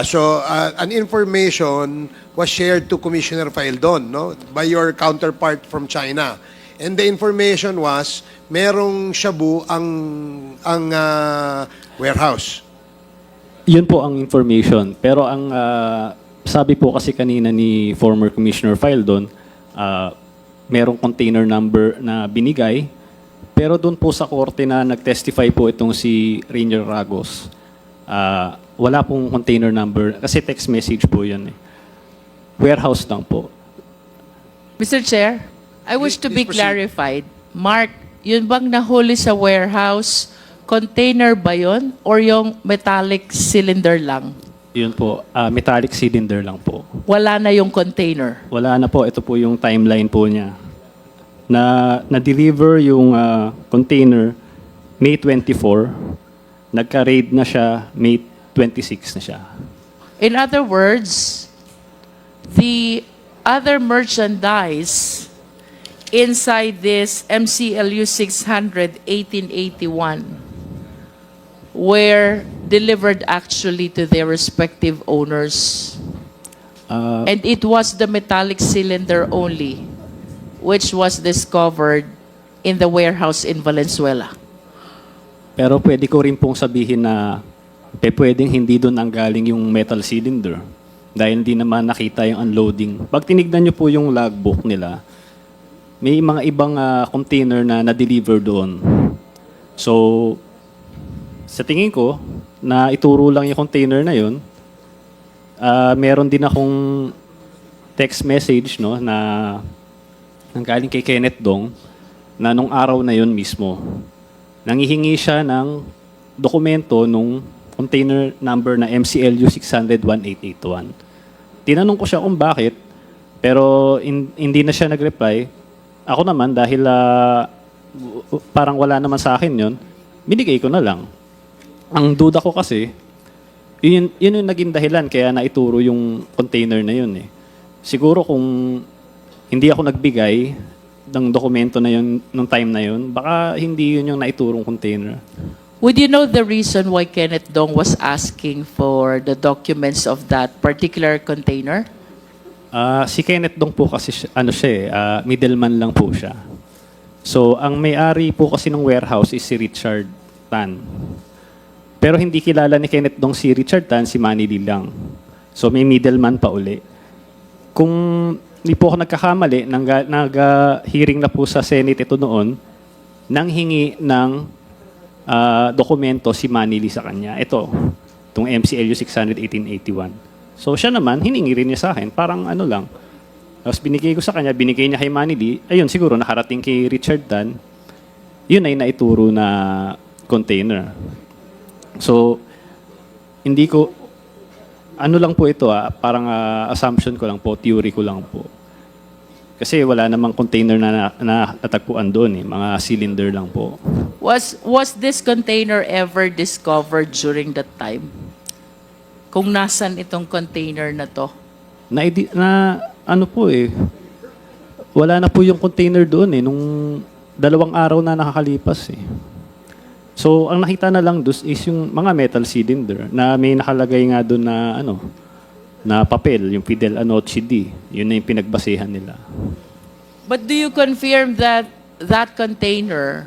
So, an information was shared to Commissioner Faeldon, no? By your counterpart from China. And the information was, merong shabu ang warehouse. Yun po ang information. Pero ang sabi po kasi kanina ni former Commissioner Faeldon, merong container number na binigay. Pero doon po sa korte na nag-testify po itong si Rainier Ragos, wala pong container number. Kasi text message po yan. Warehouse lang po. Mr. Chair, I wish to be Please proceed. clarified. Mark, yun bang nahuli sa warehouse, container ba yun? Or yung metallic cylinder lang? Yun po. Metallic cylinder lang po. Wala na yung container. Wala na po. Ito po yung timeline po niya. Na-deliver yung container May 24. Nagka-raid na siya May 26 na siya. In other words, the other merchandise inside this MCLU 600 1881 were delivered actually to their respective owners. And it was the metallic cylinder only which was discovered in the warehouse in Valenzuela. Pero pwede ko rin pong sabihin na pwedeng hindi doon ang galing yung metal cylinder dahil hindi naman nakita yung unloading. Pag tinignan nyo po yung logbook nila, may mga ibang container na na-deliver doon. So, sa tingin ko, na ituro lang yung container na yun, meron din akong text message no, na nanggaling kay Kenneth Dong na nung araw na yun mismo, nangihingi siya ng dokumento nung container number na MCLU 600-1881. Tinanong ko siya kung bakit, pero hindi na siya nag-reply. Ako naman, dahil parang wala naman sa akin yun, binigay ko na lang. Ang duda ko kasi, yun yung naging dahilan kaya naituro yung container na yun. Siguro kung hindi ako nagbigay ng dokumento na yun nung time na yun, baka hindi yun yung naiturong container. Would you know the reason why Kenneth Dong was asking for the documents of that particular container? Si Kenneth Dong po kasi middleman lang po siya. So, ang may-ari po kasi ng warehouse is si Richard Tan. Pero hindi kilala ni Kenneth Dong si Richard Tan, si Manny Lee lang. So, may middleman pa uli. Kung hindi po ako nagkakamali, nag-hearing na po sa Senate ito noon, nang hingi ng dokumento si Manny Lee sa kanya. Ito, itong MCLU 600-1881. So siya naman, hiningi rin niya sa akin, parang ano lang. Tapos binigay ko sa kanya, binigay niya kay Manny Lee, ayun siguro nakarating kay Richard Dan, yun ay naituro na container. So, hindi ko, ano lang po ito, parang assumption ko lang po, theory ko lang po. Kasi wala namang container na natagpuan doon eh. Mga cylinder lang po. Was this container ever discovered during that time? Kung nasan itong container na to? Ano po eh. Wala na po yung container doon eh. Nung 2 araw na nakakalipas eh. So, ang nakita na lang doon is yung mga metal cylinder na may nakalagay nga doon na na papel, yung Fidel Anoche D. Yun na yung pinagbasehan nila. But do you confirm that that container,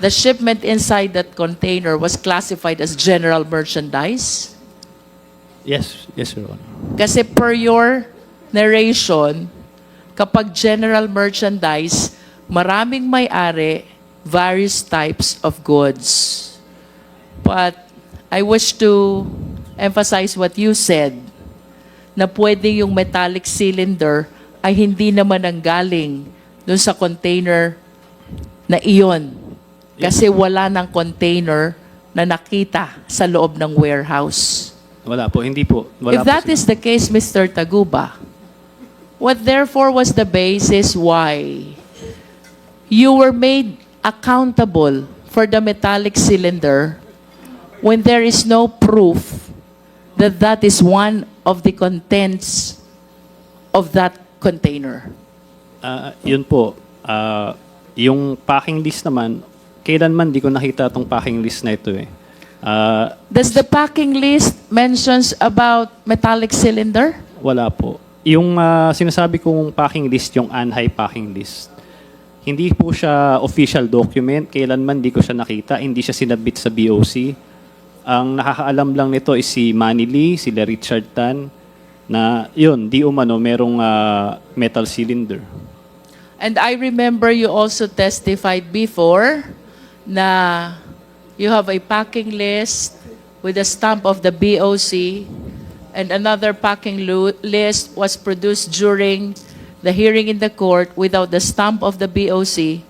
the shipment inside that container was classified as general merchandise? Yes, Your Honor. Kasi per your narration, kapag general merchandise, maraming may-ari, various types of goods. But I wish to emphasize what you said, na pwede yung metallic cylinder ay hindi naman ang galing dun sa container na iyon. Kasi wala ng container na nakita sa loob ng warehouse. Wala po, hindi po. If that is the case, Mr. Taguba, what therefore was the basis why you were made accountable for the metallic cylinder when there is no proof that that is one of the contents of that container? Yun po. Yung packing list naman, kailanman di ko nakita itong packing list na ito eh. Does the packing list mentions about metallic cylinder? Wala po. Yung sinasabi kong packing list, yung ANHI packing list, hindi po siya official document. Kailanman di ko siya nakita. Hindi siya sinabit sa BOC. Ang nakakaalam lang nito is si Manny Lee, sila Richard Tan, na yun, di umano, merong metal cylinder. And I remember you also testified before na you have a packing list with a stamp of the BOC, and another packing list was produced during the hearing in the court without the stamp of the BOC,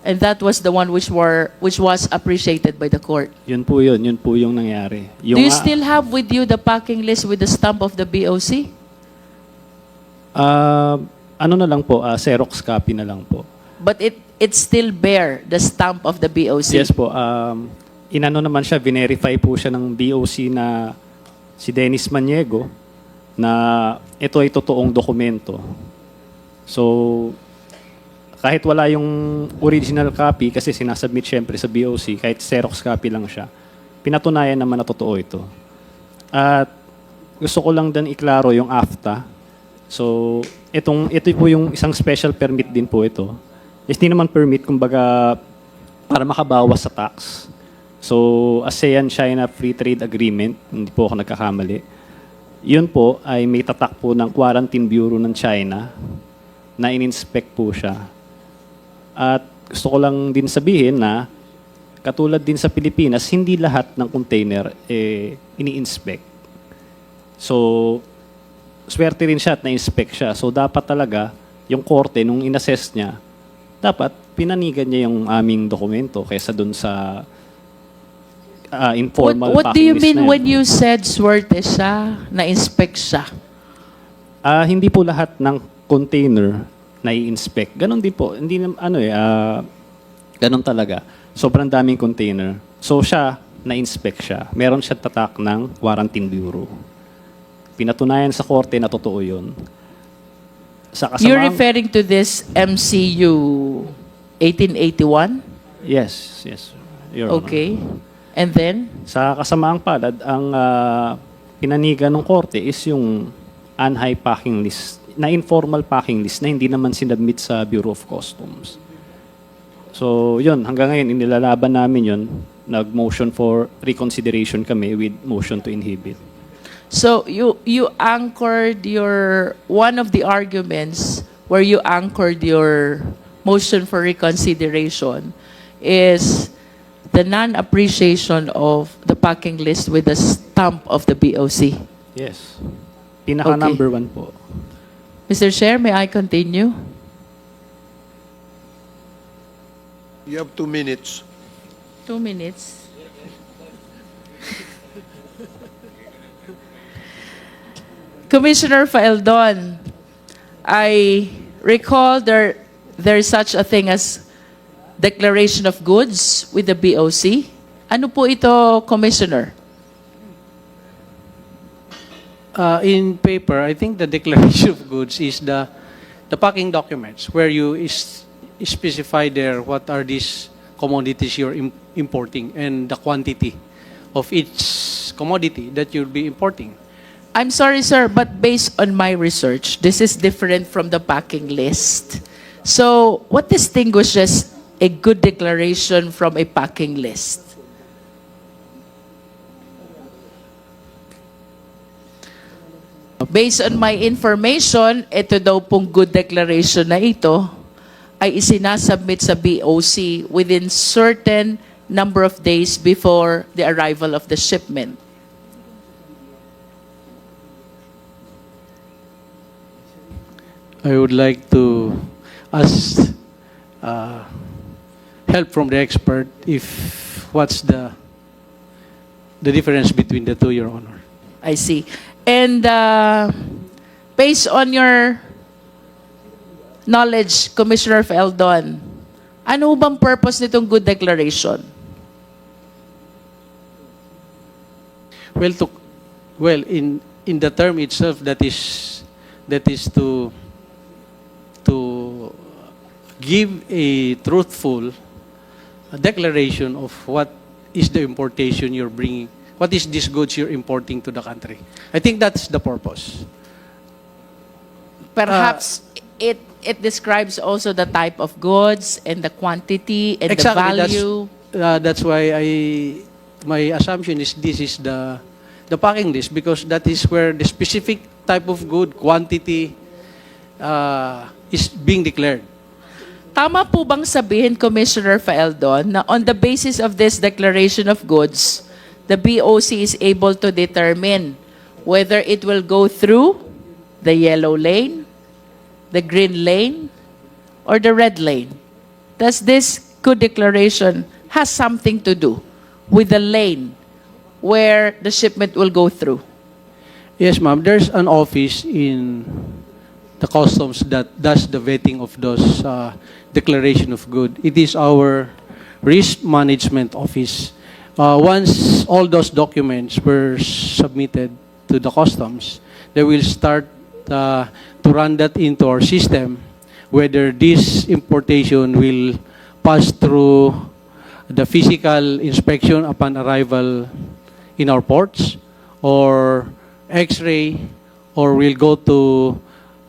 and that was the one which was appreciated by the court. Yun po yung nangyari. Yung, Do you still have with you the packing list with the stamp of the BOC? ano na lang po, Xerox copy na lang po. But it still bear the stamp of the BOC? Yes po. Inano naman siya, verify po siya ng BOC na si Dennis Maniego na ito ay totoong dokumento. So, kahit wala yung original copy, kasi sinasubmit syempre sa BOC, kahit Xerox copy lang siya, pinatunayan naman na totoo ito. At gusto ko lang din iklaro yung AFTA. So, ito po yung isang special permit din po ito. Hindi naman permit, kumbaga, para makabawas sa tax. So, ASEAN-China Free Trade Agreement, hindi po ako nagkakamali. Yun po ay may tatak po ng Quarantine Bureau ng China na in-inspect po siya. At gusto ko lang din sabihin na katulad din sa Pilipinas, hindi lahat ng container ini-inspect. So, swerte rin siya at na-inspect siya. So, dapat talaga yung korte, nung in-assess niya, dapat pinanigan niya yung aming dokumento kaysa dun sa informal What do packing you list mean na yun. when you said swerte siya, na-inspect siya? Hindi po lahat ng container na i-inspect. Ganon din po. Hindi ganon talaga. Sobrang daming container. So siya, na-inspect siya. Meron siya tatak ng Quarantine Bureau. Pinatunayan sa korte na totoo yun. Sa You're kasamaang- referring to this MCU 1881? Yes. Your Honor. Okay. And then? Sa kasamaang palad, ang pinanigan ng korte is yung ANHI packing list, na informal packing list na hindi naman sinabmit sa Bureau of Customs. So, yun, hanggang ngayon, inilalaban namin yun. Nag-motion for reconsideration kami with motion to inhibit. So, you anchored one of the arguments where you anchored your motion for reconsideration is the non-appreciation of the packing list with the stamp of the BOC. Yes. Pinaka Okay. number 1 po. Mr. Chair, may I continue? You have 2 minutes. 2 minutes. Commissioner Faeldon, I recall there's such a thing as declaration of goods with the BOC. Ano po ito, Commissioner? In paper, I think the declaration of goods is the packing documents where you specify there what are these commodities you're importing and the quantity of each commodity that you'll be importing. I'm sorry, sir, but based on my research, this is different from the packing list. So, what distinguishes a good declaration from a packing list? Based on my information, ito daw pong good declaration na ito ay isinasubmit sa BOC within certain number of days before the arrival of the shipment. I would like to ask help from the expert if what's the difference between the two, Your Honor. I see. And based on your knowledge, Commissioner Faeldon, ano bang purpose nitong good declaration? Well, in the term itself, that is to give a truthful declaration of what is the importation you're bringing, what is this goods you're importing to the country. I think that's the purpose. Perhaps it describes also the type of goods and the quantity and the value. That's why my assumption is this is the packing list, because that is where the specific type of good quantity is being declared. Tama po bang sabihin, Commissioner Faeldon, na on the basis of this declaration of goods, the BOC is able to determine whether it will go through the yellow lane, the green lane, or the red lane? Does this good declaration has something to do with the lane where the shipment will go through? Yes, ma'am. There's an office in the customs that does the vetting of those declaration of good. It is our risk management office. Once all those documents were submitted to the customs, they will start to run that into our system, whether this importation will pass through the physical inspection upon arrival in our ports, or X-ray, or will go to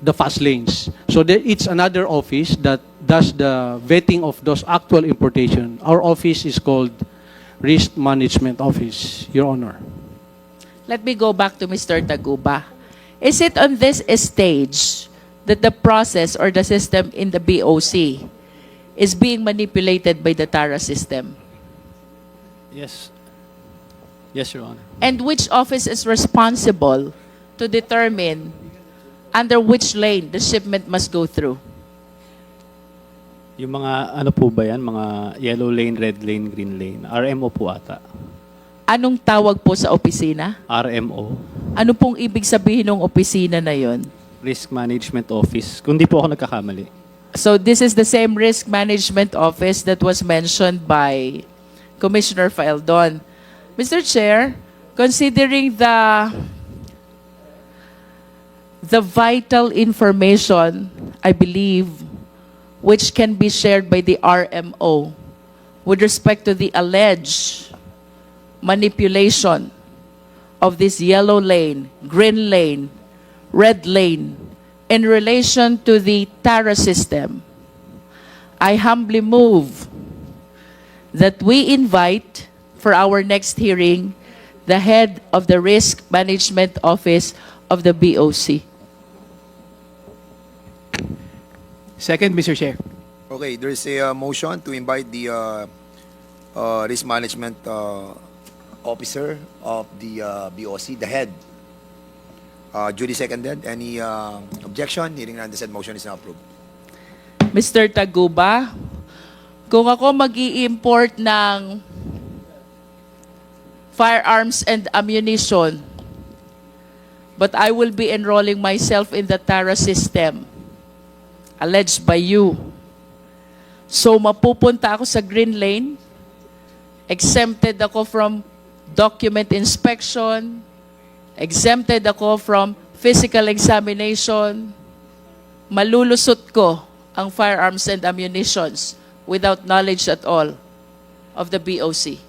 the fast lanes. So it's another office that does the vetting of those actual importation. Our office is called Risk Management Office, Your Honor. Let me go back to Mr. Taguba. Is it on this stage that the process or the system in the BOC is being manipulated by the TARA system? Yes. Yes, Your Honor. And which office is responsible to determine under which lane the shipment must go through? Yung mga ano po ba yan? Mga yellow lane, red lane, green lane. RMO po ata. Anong tawag po sa opisina? RMO. Ano pong ibig sabihin ng opisina na yon? Risk Management Office. Kung di po ako nagkakamali. So this is the same risk management office that was mentioned by Commissioner Faeldon. Mr. Chair, considering the vital information, I believe, which can be shared by the RMO with respect to the alleged manipulation of this yellow lane, green lane, red lane, in relation to the TARA system, I humbly move that we invite for our next hearing the head of the Risk Management Office of the BOC. Second, Mr. Chair. Okay, there is a motion to invite the risk management officer of the BOC, the head. Duly seconded. Any objection? Hearing none, the said motion is now approved. Mr. Taguba, kung ako mag-i-import ng firearms and ammunition, but I will be enrolling myself in the TARA system, alleged by you. So mapupunta ako sa green lane, exempted ako from document inspection, exempted ako from physical examination, malulusot ko ang firearms and ammunitions without knowledge at all of the BOC.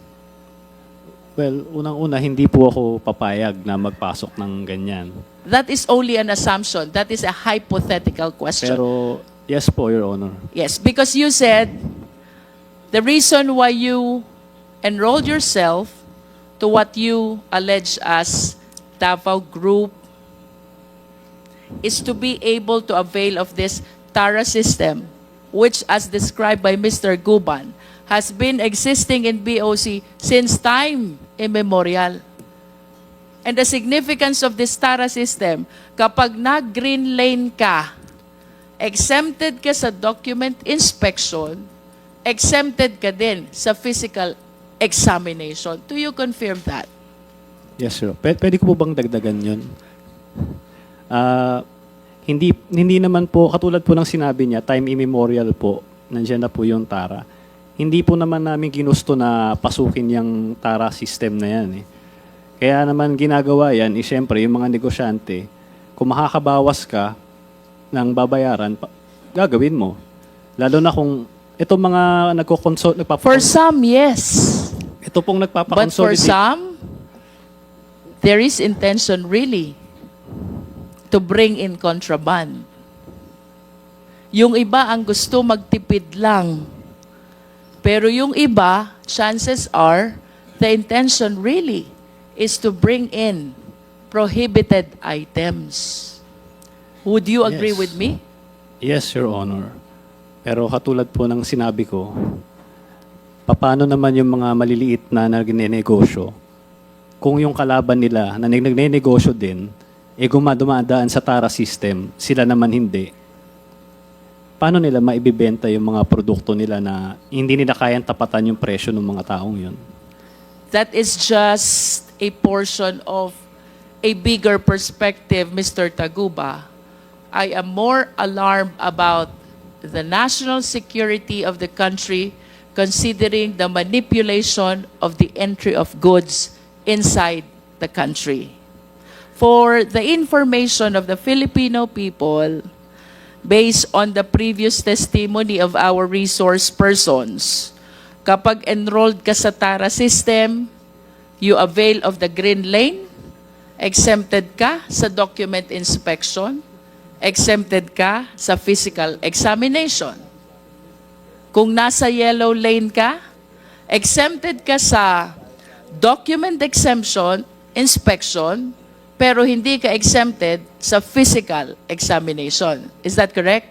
Well, unang-una, hindi po ako papayag na magpasok ng ganyan. That is only an assumption. That is a hypothetical question. Pero, yes po, Your Honor. Yes, because you said the reason why you enrolled yourself to what you allege as Davao Group is to be able to avail of this TARA system, which, as described by Mr. Guban, has been existing in BOC since time immemorial. And the significance of this TARA system, kapag nag-green lane ka, exempted ka sa document inspection, exempted ka din sa physical examination. Do you confirm that? Yes, sir. Pwede ko po bang dagdagan yun? Hindi naman po, katulad po ng sinabi niya, time immemorial po, nandiyan na po yung TARA. Hindi po naman namin ginusto na pasukin yung TARA system na yan. Kaya naman ginagawa yan, siyempre, yung mga negosyante, kung makakabawas ka ng babayaran, gagawin mo. Lalo na kung itong mga nagko-consult, For some, yes. ito pong But for nagpapakonsolidate. some, there is intention really to bring in contraband. Yung iba ang gusto magtipid lang. Pero yung iba, chances are, the intention really is to bring in prohibited items. Would you agree Yes. with me? Yes, Your Honor. Pero katulad po ng sinabi ko, paano naman yung mga maliliit na nagnenegosyo kung yung kalaban nila na nagnenegosyo din, dumadaan sa TARA system, sila naman hindi. Paano nila maibibenta yung mga produkto nila na hindi nila kayang tapatan yung presyo ng mga taong yun? That is just a portion of a bigger perspective, Mr. Taguba. I am more alarmed about the national security of the country considering the manipulation of the entry of goods inside the country. For the information of the Filipino people, based on the previous testimony of our resource persons, kapag enrolled ka sa TARA system, you avail of the green lane, exempted ka sa document inspection, exempted ka sa physical examination. Kung nasa yellow lane ka, exempted ka sa document exemption, inspection, pero hindi ka exempted sa physical examination. Is that correct?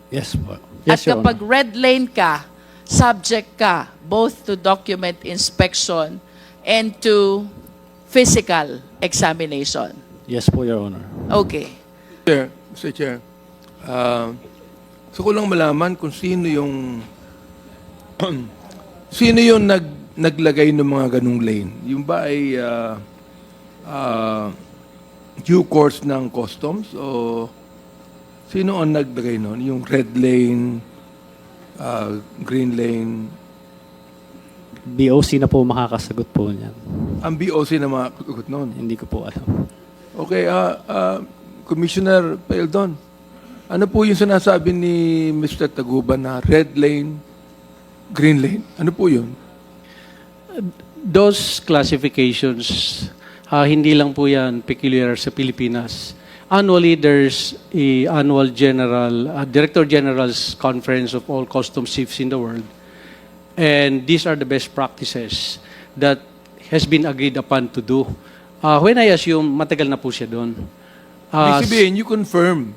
Yes po. At Yes, Your kapag Honor. red lane ka, subject ka both to document inspection and to physical examination. Yes po, Your Honor. Okay. Mr. Chair, gusto ko lang malaman kung sino yung naglagay ng mga ganung lane. Yung ba ay due course ng customs o sino ang naglagay nun? Yung red lane, green lane, BOC na po makakasagot po niyan. ang BOC na makakugot nun. Hindi ko po alam. Okay, Commissioner Faeldon, ano po yung sinasabi ni Mr. Taguba na red lane, green lane? Ano po yun? Those classifications, hindi lang po yan peculiar sa Pilipinas. Annually, there's a annual Director General's Conference of all customs chiefs in the world. And these are the best practices that has been agreed upon to do. When I assume, matagal na po siya doon. Ibig sabihin, you confirm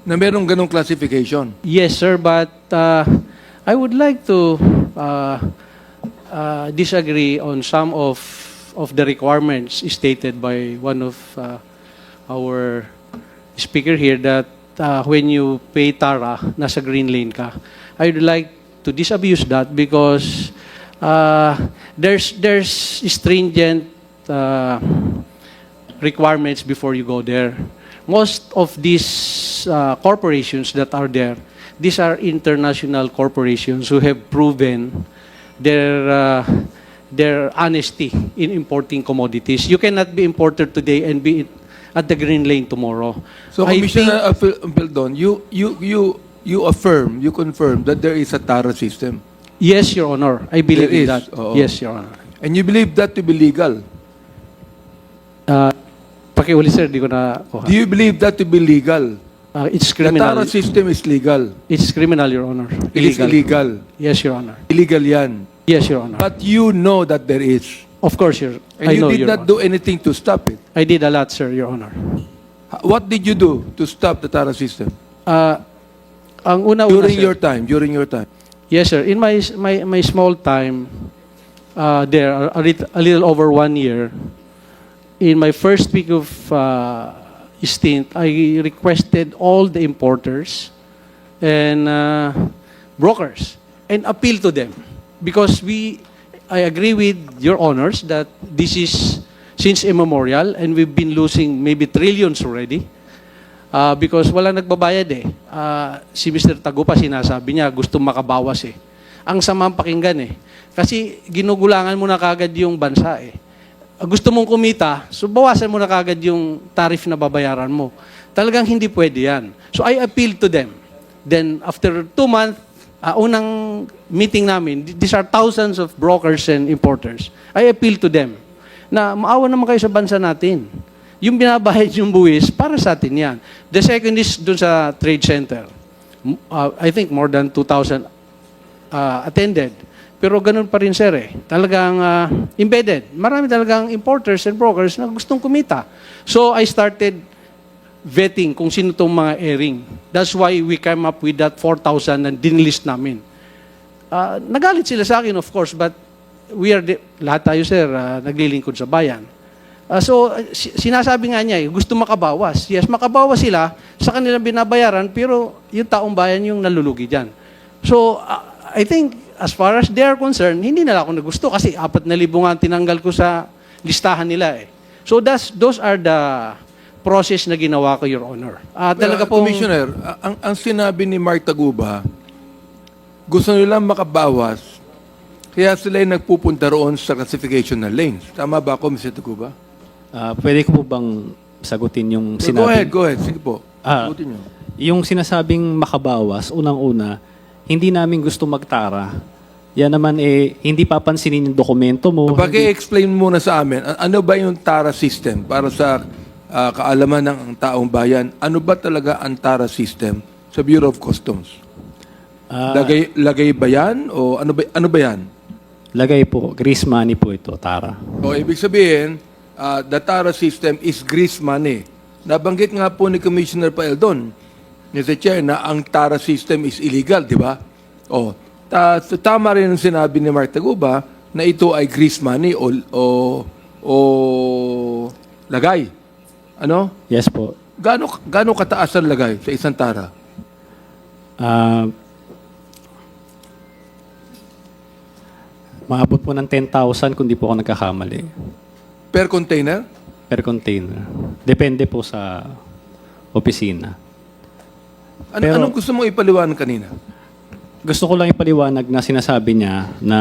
na merong ganong classification. Yes, sir, but I would like to disagree on some of the requirements stated by one of our speaker here that when you pay TARA, nasa green lane ka. I would like to disabuse that because there's stringent requirements before you go there. Most of these corporations that are there, these are international corporations who have proven their honesty in importing commodities. You cannot be importer today and be at the green lane tomorrow. So, I Commissioner Faeldon, you affirm, you confirm that there is a TARA system. Yes, Your Honor. I believe There in is, that. oo. Yes, Your Honor. And you believe that to be legal. Pakiuli, sir, di ko na kuha. Do you believe that to be legal? It's The criminal. TARA system is legal. It's criminal, Your Honor. It is illegal. Yes, Your Honor. Illegal yan. Yes, Your Honor. But you know that there is. Of course, Your And I you know, did Your not Honor. do anything to stop it. I did a lot, sir, Your Honor. What did you do to stop the TARA system? Ang una-una, During sir. your time. Yes, sir. In my small time, there, a little over 1 year, in my first week of stint, I requested all the importers and brokers and appeal to them because I agree with your honors that this is since immemorial and we've been losing maybe trillions already. Because wala nagbabayad eh. Si Mr. Tagupa sinasabi niya gusto makabawas eh. Ang samang pakinggan eh. Kasi ginugulangan mo na kagad yung bansa eh. Gusto mong kumita, so bawasan mo na kagad yung tariff na babayaran mo. Talagang hindi pwede yan. So I appealed to them. Then after 2 months, unang meeting namin, these are thousands of brokers and importers. I appealed to them na maawa naman kayo sa bansa natin. Yung binabayad yung buwis, para sa atin yan. The second is dun sa trade center. I think more than 2,000 attended. Pero ganun pa rin, sir, eh. Talagang embedded. Marami talagang importers and brokers na gustong kumita. So I started vetting kung sino tong mga airing. That's why we came up with that 4,000 na dinlist namin. Nagalit sila sa akin, of course, but lahat tayo, sir, naglilingkod sa bayan. Sinasabi nga niya, gusto makabawas. Yes, makabawas sila sa kanilang binabayaran, pero yung taong bayan yung nalulugi dyan. So, I think, as far as they are concerned, hindi nila ako nagusto kasi 4,000 nga tinanggal ko sa listahan nila eh. So, those are the process na ginawa ko, Your Honor. Talaga pong, Commissioner, ang sinabi ni Mark Taguba, gusto nilang makabawas, kaya sila ay nagpupunta roon sa classification ng lanes. Tama ba ako, Mr. Taguba? Pwede ko po bang sagutin yung sinabi? Go ahead. Sige po. Sagutin nyo. Yung sinasabing makabawas, unang-una, hindi namin gusto magtara. Yan naman hindi papansinin yung dokumento mo. Paki-explain muna sa amin, ano ba yung TARA system para sa kaalaman ng taong bayan? Ano ba talaga ang TARA system sa Bureau of Customs? Lagay ba yan? O ano ba yan? Lagay po, grease money po ito, tara. O ibig sabihin, the TARA system is grease money. Nabanggit nga po ni Commissioner Faeldon, Mr. Chair, na ang TARA system is illegal, di ba? O, tama rin ang sinabi ni Mark Taguba na ito ay grease money o lagay. Ano? Yes po. Gaano kataas ang lagay sa isang TARA? Maabot po ng 10,000 kung di po ako nagkakamali. Per container? Per container. Depende po sa opisina. Pero- Anong gusto mo ipaliwanag kanina? Gusto ko lang ipaliwanag na sinasabi niya na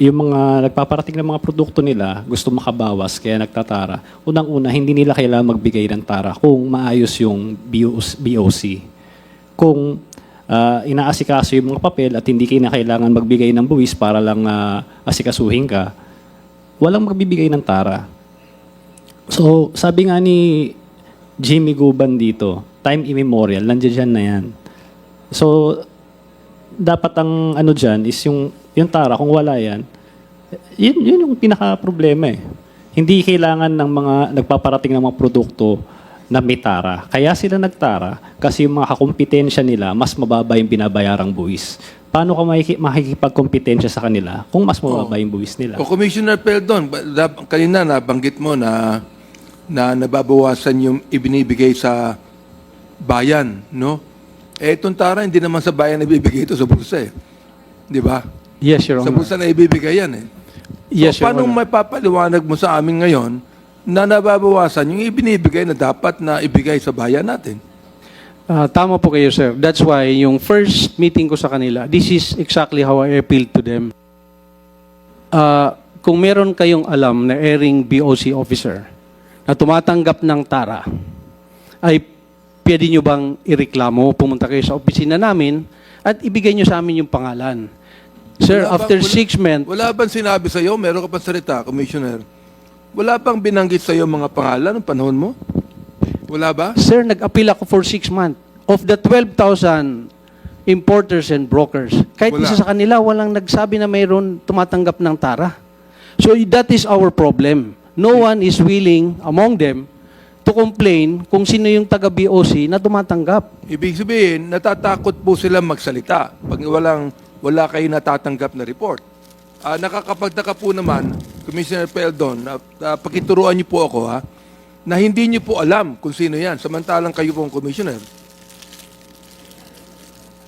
yung mga nagpaparating ng mga produkto nila gusto makabawas kaya nagtatara. Unang-una, hindi nila kailangan magbigay ng tara kung maayos yung BOC. Kung inaasikaso yung mga papel at hindi kailangan magbigay ng buwis para lang asikasuhin ka, walang magbibigay ng tara. So, sabi nga ni Jimmy Guban dito, time immemorial, nandiyan na yan. So, dapat ang ano dyan is yung tara, kung wala yan, yun yung pinaka-problema eh. Hindi kailangan ng mga nagpaparating ng mga produkto na may tara. Kaya sila nagtara kasi yung mga kakumpetensya nila, mas mababa yung binabayarang buwis. Paano ka makikipagkompetensya sa kanila kung mas mababa yung buwis nila? O Commissioner Faeldon, kanina nabanggit mo na nababawasan yung ibinibigay sa bayan, no? Itong tara, hindi naman sa bayan ibibigay ito sa bulsa eh. Di ba? yes, Your Sa Honor. bulsa na ibibigay yan eh. Yes, So, Your paano Honor. mapapaliwanag mo sa amin ngayon na nababawasan yung ibinibigay na dapat na ibigay sa bayan natin. Tama po kayo, sir. That's why yung first meeting ko sa kanila, this is exactly how I appealed to them. Kung meron kayong alam na erring BOC officer na tumatanggap ng tara, ay pwede nyo bang ireklamo, pumunta kayo sa opisina namin at ibigay nyo sa amin yung pangalan. Sir, after 6 months... Wala bang sinabi sa'yo, meron ka pa salita, Commissioner, wala bang binanggit sa'yo mga pangalan ng panahon mo? Wala ba? Sir, nag-appeal ako for 6 months. Of the 12,000 importers and brokers, kahit Wala. isa sa kanila, walang nagsabi na mayroon tumatanggap ng tara. So that is our problem. No one is willing among them to complain kung sino yung taga-BOC na tumatanggap. Ibig sabihin, natatakot po sila magsalita pag wala kayo natatanggap na report. Nakakapagtaka po naman, Commissioner Faeldon, pakituruan niyo po ako na hindi niyo po alam kung sino yan, samantalang kayo pong Commissioner.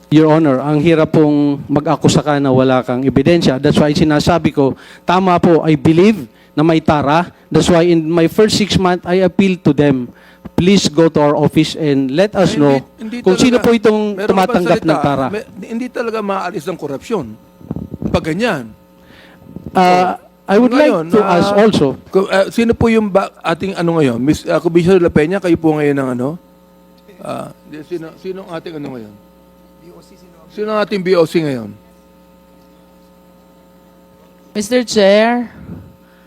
Your Honor, ang hirap pong mag-akusa ka na wala kang ebidensya. That's why sinasabi ko, tama po, I believe na may tara. That's why in my first 6 months, I appealed to them. Please go to our office and let us know kung sino po itong Meron ka bang tumatanggap salita? ng tara. Hindi talaga maalis ng korupsyon. Pag ganyan. I would Ngayon, like to ask also, sino po yung ating ano ngayon? Miss Commissioner La Peña, kayo po ngayon ng ano? Sino ang ating ano ngayon? Sino ang ating BOC ngayon? Mr. Chair,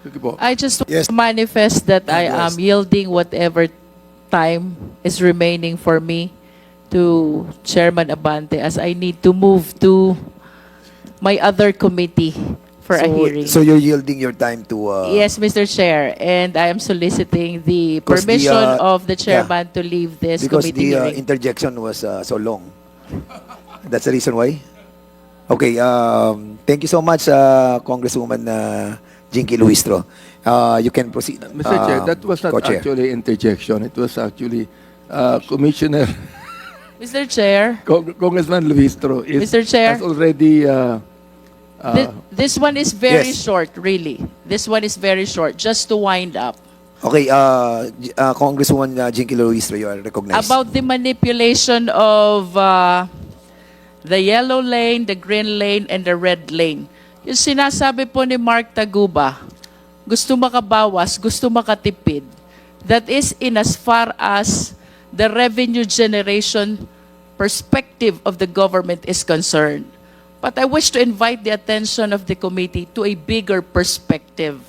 Sige po. I just want Yes. to manifest that I Yes. am yielding whatever time is remaining for me to Chairman Abante as I need to move to my other committee for a hearing. So you're yielding your time to... Yes, Mr. Chair, and I am soliciting the Because the, permission of the yeah. chairman to leave this Because committee the hearing. interjection was so long. That's the reason why? Okay, thank you so much, Congresswoman Jinky Luistro. You can proceed. Mr. Chair, that was not Co-chair. actually interjection. It was actually Commissioner Mr. Chair, Congressman Luistro Mr. Chair. has already this one is very Yes. short, really. This one is very short, just to wind up. Okay, Congresswoman Jinky Luistro, you are recognized. About the manipulation of the yellow lane, the green lane, and the red lane. Yung sinasabi po ni Mark Taguba, gusto makabawas, gusto makatipid. That is in as far as the revenue generation perspective of the government is concerned. But I wish to invite the attention of the committee to a bigger perspective.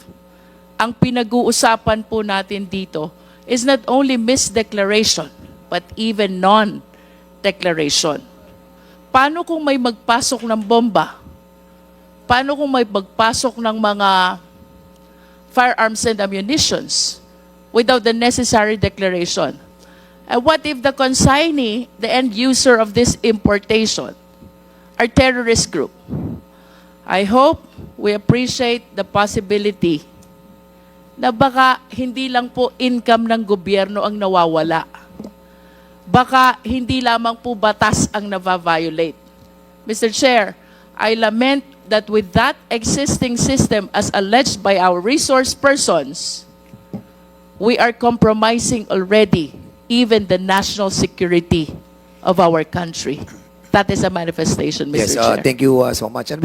Ang pinag-uusapan po natin dito is not only misdeclaration, but even non-declaration. Paano kung may magpasok ng bomba? Paano kung may magpasok ng mga firearms and ammunitions without the necessary declaration? And what if the consignee, the end user of this importation, are terrorist group? I hope we appreciate the possibility na baka hindi lang po income ng gobyerno ang nawawala. Baka hindi lamang po batas ang nabaviolate. Mr. Chair, I lament that with that existing system as alleged by our resource persons, we are compromising already even the national security of our country. That is a manifestation, Mr. Yes, Chair. thank you so much. And